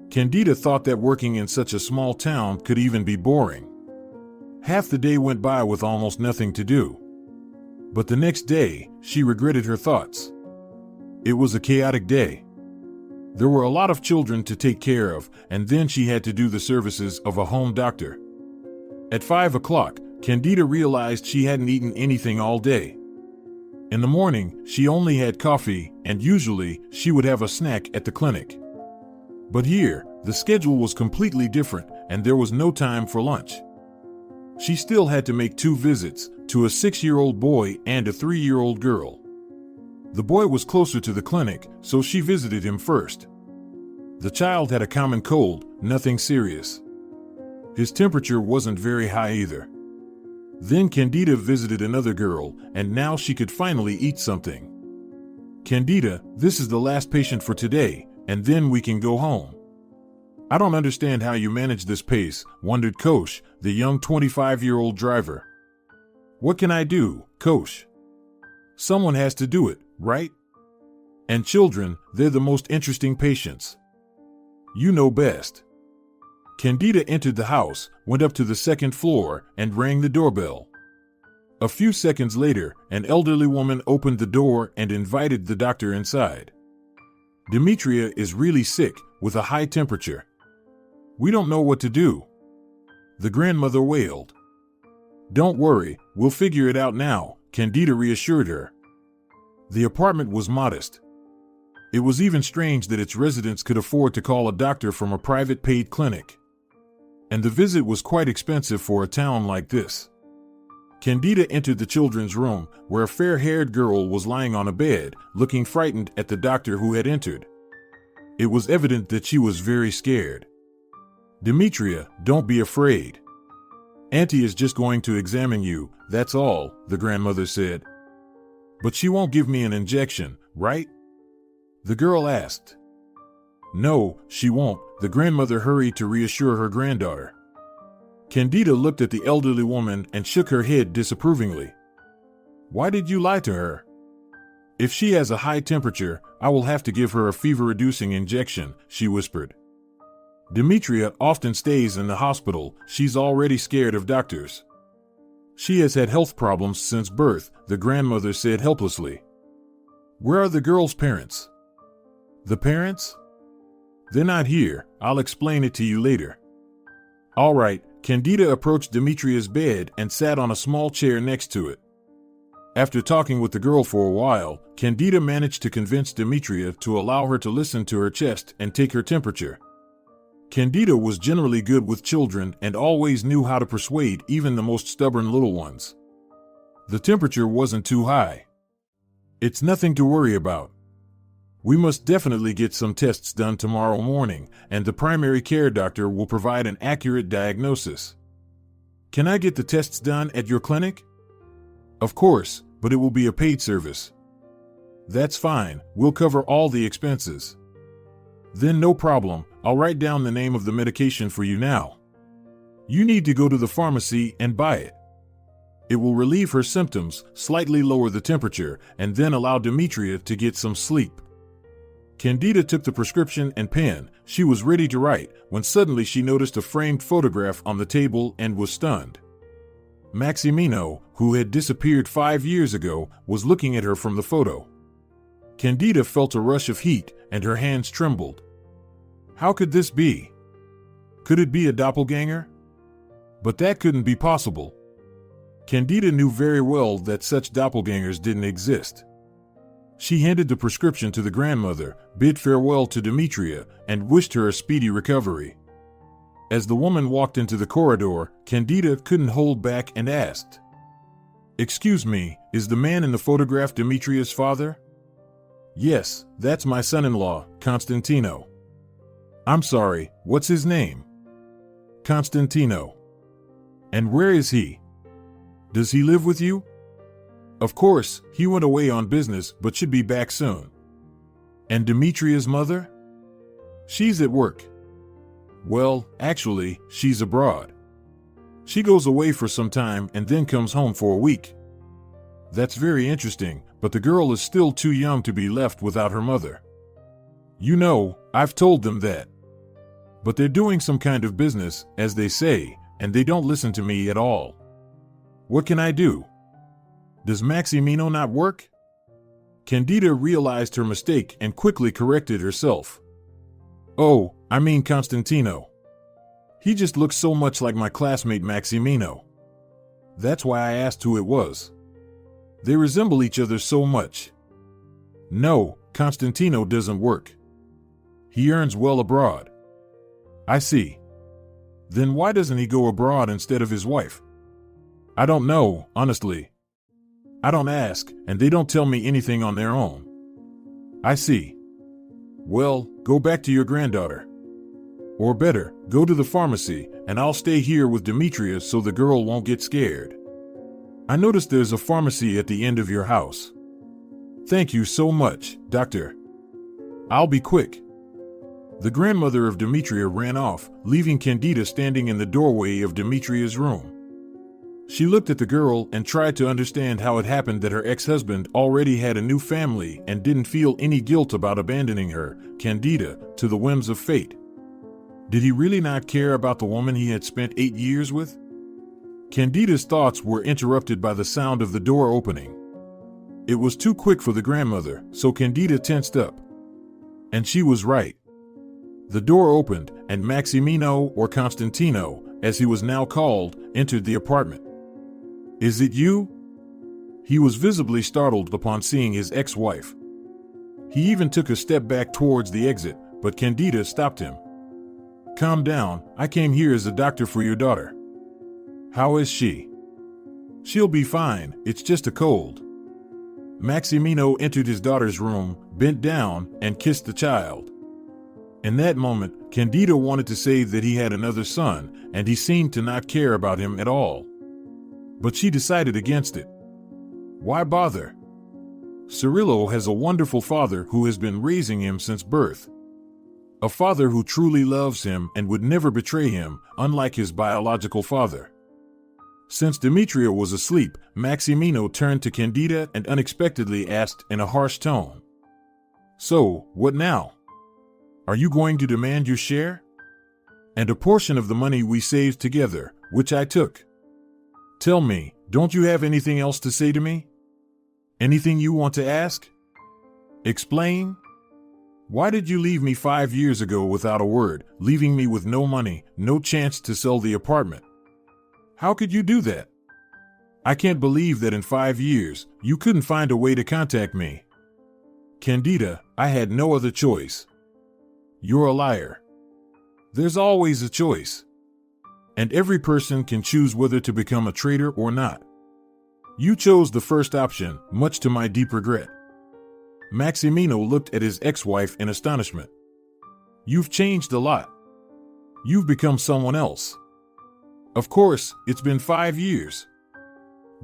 Cándida thought that working in such a small town could even be boring. Half the day went by with almost nothing to do. But the next day, she regretted her thoughts. It was a chaotic day. There were a lot of children to take care of, and then she had to do the services of a home doctor. At 5 o'clock, Cándida realized she hadn't eaten anything all day. In the morning, she only had coffee, and usually, she would have a snack at the clinic. But here, the schedule was completely different, and there was no time for lunch. She still had to make 2 visits, to a 6-year-old boy and a 3-year-old girl. The boy was closer to the clinic, so she visited him first. The child had a common cold, nothing serious. His temperature wasn't very high either. Then Cándida visited another girl, and now she could finally eat something. Cándida, this is the last patient for today, and then we can go home. I don't understand how you manage this pace, wondered Kosh, the young 25-year-old driver. What can I do, Kosh? Someone has to do it, right? And children, they're the most interesting patients. You know best. Cándida entered the house, went up to the 2nd floor, and rang the doorbell. A few seconds later, an elderly woman opened the door and invited the doctor inside. Demetria is really sick, with a high temperature. We don't know what to do. The grandmother wailed. Don't worry, we'll figure it out now, Cándida reassured her. The apartment was modest. It was even strange that its residents could afford to call a doctor from a private paid clinic. And the visit was quite expensive for a town like this. Cándida entered the children's room, where a fair-haired girl was lying on a bed, looking frightened at the doctor who had entered. It was evident that she was very scared. Demetria, don't be afraid. Auntie is just going to examine you, that's all, the grandmother said. But she won't give me an injection, right? The girl asked. No, she won't, the grandmother hurried to reassure her granddaughter. Cándida looked at the elderly woman and shook her head disapprovingly. Why did you lie to her? If she has a high temperature, I will have to give her a fever-reducing injection, she whispered. Demetria often stays in the hospital, she's already scared of doctors. She has had health problems since birth, the grandmother said helplessly. Where are the girl's parents? The parents? They're not here, I'll explain it to you later. All right, Cándida approached Demetria's bed and sat on a small chair next to it. After talking with the girl for a while, Cándida managed to convince Demetria to allow her to listen to her chest and take her temperature. Cándida was generally good with children and always knew how to persuade even the most stubborn little ones. The temperature wasn't too high. It's nothing to worry about. We must definitely get some tests done tomorrow morning, and the primary care doctor will provide an accurate diagnosis. Can I get the tests done at your clinic? Of course, but it will be a paid service. That's fine, we'll cover all the expenses. Then no problem, I'll write down the name of the medication for you now. You need to go to the pharmacy and buy it. It will relieve her symptoms, slightly lower the temperature, and then allow Demetria to get some sleep. Cándida took the prescription and pen. She was ready to write when suddenly she noticed a framed photograph on the table and was stunned. Maximino, who had disappeared 5 years ago, was looking at her from the photo. Cándida felt a rush of heat and her hands trembled. How could this be? Could it be a doppelganger? But that couldn't be possible. Cándida knew very well that such doppelgangers didn't exist. She handed the prescription to the grandmother, bid farewell to Demetria, and wished her a speedy recovery. As the woman walked into the corridor, Cándida couldn't hold back and asked, "Excuse me, is the man in the photograph Demetria's father?" "Yes, that's my son-in-law, Constantino." "I'm sorry, what's his name?" "Constantino." "And where is he? Does he live with you?" "Of course, he went away on business but should be back soon." "And Demetria's mother?" "She's at work." "Well, actually, she's abroad. She goes away for some time and then comes home for a week." "That's very interesting, but the girl is still too young to be left without her mother." "You know, I've told them that. But they're doing some kind of business, as they say, and they don't listen to me at all. What can I do? Does Maximino not work?" Cándida realized her mistake and quickly corrected herself. "Oh, I mean Constantino. He just looks so much like my classmate Maximino. That's why I asked who it was. They resemble each other so much." "No, Constantino doesn't work. He earns well abroad." "I see. Then why doesn't he go abroad instead of his wife?" "I don't know, honestly. I don't ask, and they don't tell me anything on their own." "I see. Well, go back to your granddaughter. Or better, go to the pharmacy, and I'll stay here with Demetria so the girl won't get scared. I noticed there's a pharmacy at the end of your house." "Thank you so much, Doctor. I'll be quick." The grandmother of Demetria ran off, leaving Cándida standing in the doorway of Demetria's room. She looked at the girl and tried to understand how it happened that her ex-husband already had a new family and didn't feel any guilt about abandoning her, Cándida, to the whims of fate. Did he really not care about the woman he had spent 8 years with? Cándida's thoughts were interrupted by the sound of the door opening. It was too quick for the grandmother, so Cándida tensed up. And she was right. The door opened, and Maximino, or Constantino, as he was now called, entered the apartment. "Is it you?" He was visibly startled upon seeing his ex-wife. He even took a step back towards the exit, but Cándida stopped him. "Calm down, I came here as a doctor for your daughter." "How is she?" "She'll be fine, it's just a cold." Maximino entered his daughter's room, bent down, and kissed the child. In that moment, Cándida wanted to say that he had another son, and he seemed to not care about him at all. But she decided against it. Why bother? Cirillo has a wonderful father who has been raising him since birth. A father who truly loves him and would never betray him, unlike his biological father. Since Demetria was asleep, Maximino turned to Cándida and unexpectedly asked in a harsh tone, "So, what now? Are you going to demand your share? And a portion of the money we saved together, which I took? Tell me, don't you have anything else to say to me? Anything you want to ask? Explain? Why did you leave me 5 years ago without a word, leaving me with no money, no chance to sell the apartment? How could you do that? I can't believe that in 5 years, you couldn't find a way to contact me. Cándida, I had no other choice." "You're a liar. There's always a choice. And every person can choose whether to become a traitor or not. You chose the first option, much to my deep regret." Maximino looked at his ex-wife in astonishment. "You've changed a lot. You've become someone else. Of course, it's been 5 years.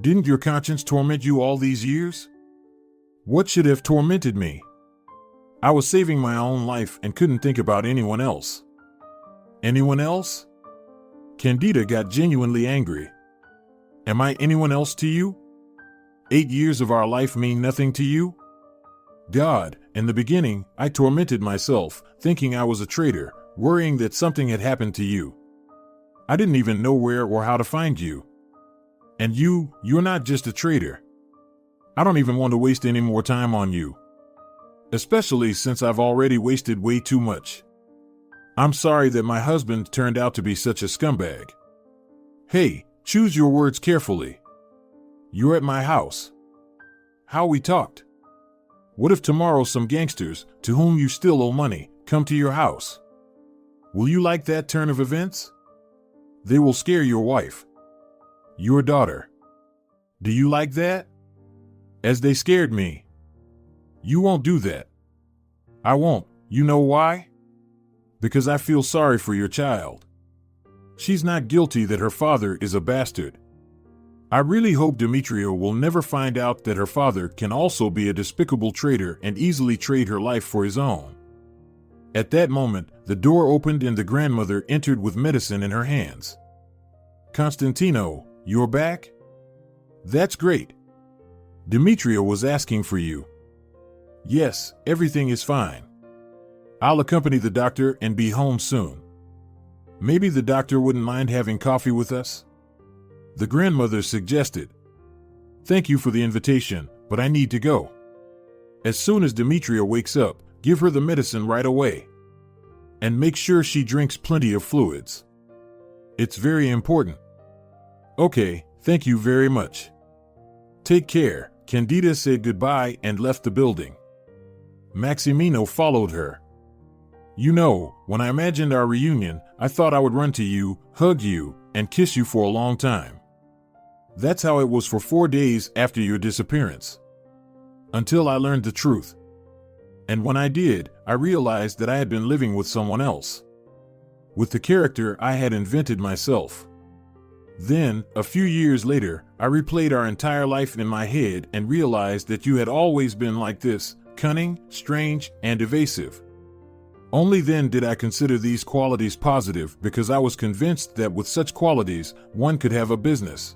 Didn't your conscience torment you all these years? What should have tormented me? I was saving my own life and couldn't think about anyone else. Anyone else? Cándida got genuinely angry. Am I anyone else to you? 8 years of our life mean nothing to you? God, in the beginning, I tormented myself, thinking I was a traitor, worrying that something had happened to you. I didn't even know where or how to find you. And you're not just a traitor. I don't even want to waste any more time on you. Especially since I've already wasted way too much. I'm sorry that my husband turned out to be such a scumbag. Hey, choose your words carefully. You're at my house. How we talked. What if tomorrow some gangsters, to whom you still owe money, come to your house? Will you like that turn of events? They will scare your wife. Your daughter. Do you like that? As they scared me. You won't do that. I won't. You know why? Because I feel sorry for your child. She's not guilty that her father is a bastard. I really hope Demetria will never find out that her father can also be a despicable traitor and easily trade her life for his own. At that moment, the door opened and the grandmother entered with medicine in her hands. Constantino, you're back? That's great. Demetria was asking for you. Yes, everything is fine. I'll accompany the doctor and be home soon. Maybe the doctor wouldn't mind having coffee with us? The grandmother suggested. Thank you for the invitation, but I need to go. As soon as Demetria wakes up, give her the medicine right away. And make sure she drinks plenty of fluids. It's very important. Okay, thank you very much. Take care. Cándida said goodbye and left the building. Maximino followed her. You know, when I imagined our reunion, I thought I would run to you, hug you, and kiss you for a long time. That's how it was for 4 days after your disappearance. Until I learned the truth. And when I did, I realized that I had been living with someone else. With the character I had invented myself. Then, a few years later, I replayed our entire life in my head and realized that you had always been like this, cunning, strange, and evasive. Only then did I consider these qualities positive because I was convinced that with such qualities, one could have a business.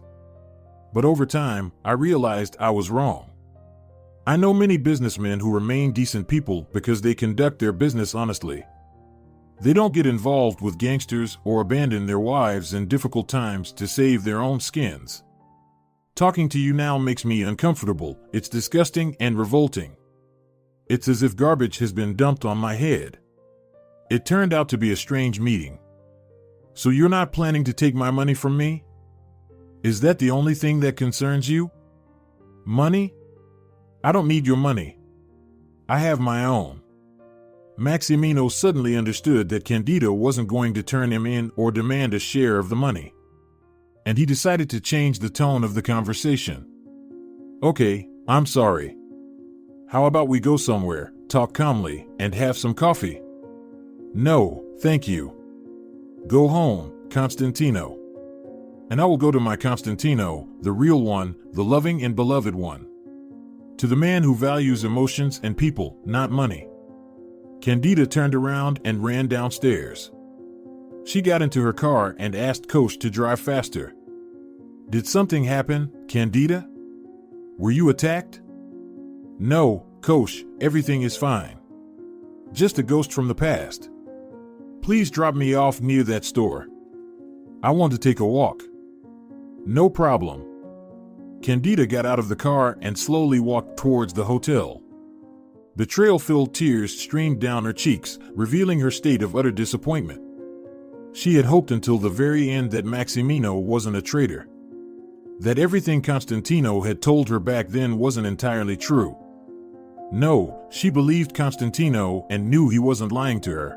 But over time, I realized I was wrong. I know many businessmen who remain decent people because they conduct their business honestly. They don't get involved with gangsters or abandon their wives in difficult times to save their own skins. Talking to you now makes me uncomfortable. It's disgusting and revolting. It's as if garbage has been dumped on my head. It turned out to be a strange meeting. So you're not planning to take my money from me? Is that the only thing that concerns you? Money? I don't need your money. I have my own. Maximino suddenly understood that Cándida wasn't going to turn him in or demand a share of the money. And he decided to change the tone of the conversation. Okay, I'm sorry. How about we go somewhere, talk calmly, and have some coffee? No, thank you. Go home, Constantino. And I will go to my Constantino, the real one, the loving and beloved one. To the man who values emotions and people, not money. Cándida turned around and ran downstairs. She got into her car and asked Coach to drive faster. Did something happen, Cándida? Were you attacked? No, Coach, everything is fine. Just a ghost from the past. Please drop me off near that store. I want to take a walk. No problem. Cándida got out of the car and slowly walked towards the hotel. Betrayal-filled tears streamed down her cheeks, revealing her state of utter disappointment. She had hoped until the very end that Maximino wasn't a traitor. That everything Constantino had told her back then wasn't entirely true. No, she believed Constantino and knew he wasn't lying to her.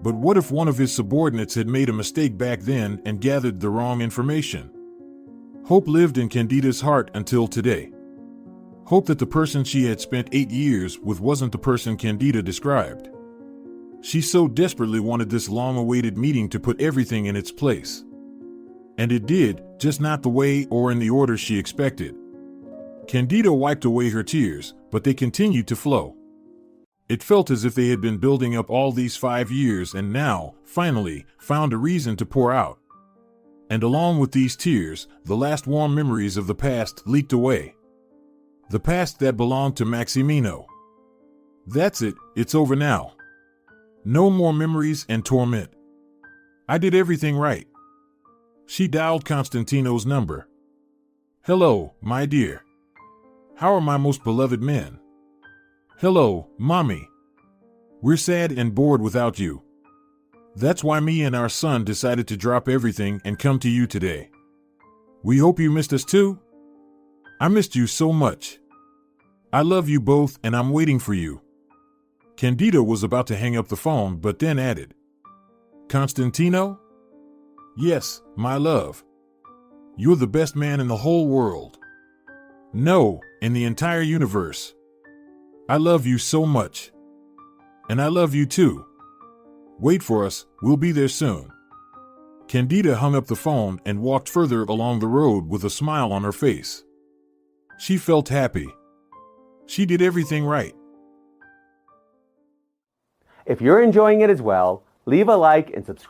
But what if one of his subordinates had made a mistake back then and gathered the wrong information? Hope lived in Cándida's heart until today. Hope that the person she had spent 8 years with wasn't the person Cándida described. She so desperately wanted this long-awaited meeting to put everything in its place. And it did, just not the way or in the order she expected. Cándida wiped away her tears, but they continued to flow. It felt as if they had been building up all these 5 years and now, finally, found a reason to pour out. And along with these tears, the last warm memories of the past leaked away. The past that belonged to Maximino. That's it, it's over now. No more memories and torment. I did everything right. She dialed Constantino's number. Hello, my dear. How are my most beloved men? Hello, Mommy. We're sad and bored without you. That's why me and our son decided to drop everything and come to you today. We hope you missed us too. I missed you so much. I love you both and I'm waiting for you. Cándida was about to hang up the phone but then added, Constantino? Yes, my love. You're the best man in the whole world. No, in the entire universe. I love you so much. And I love you too. Wait for us, we'll be there soon. Cándida hung up the phone and walked further along the road with a smile on her face. She felt happy. She did everything right. If you're enjoying it as well, leave a like and subscribe.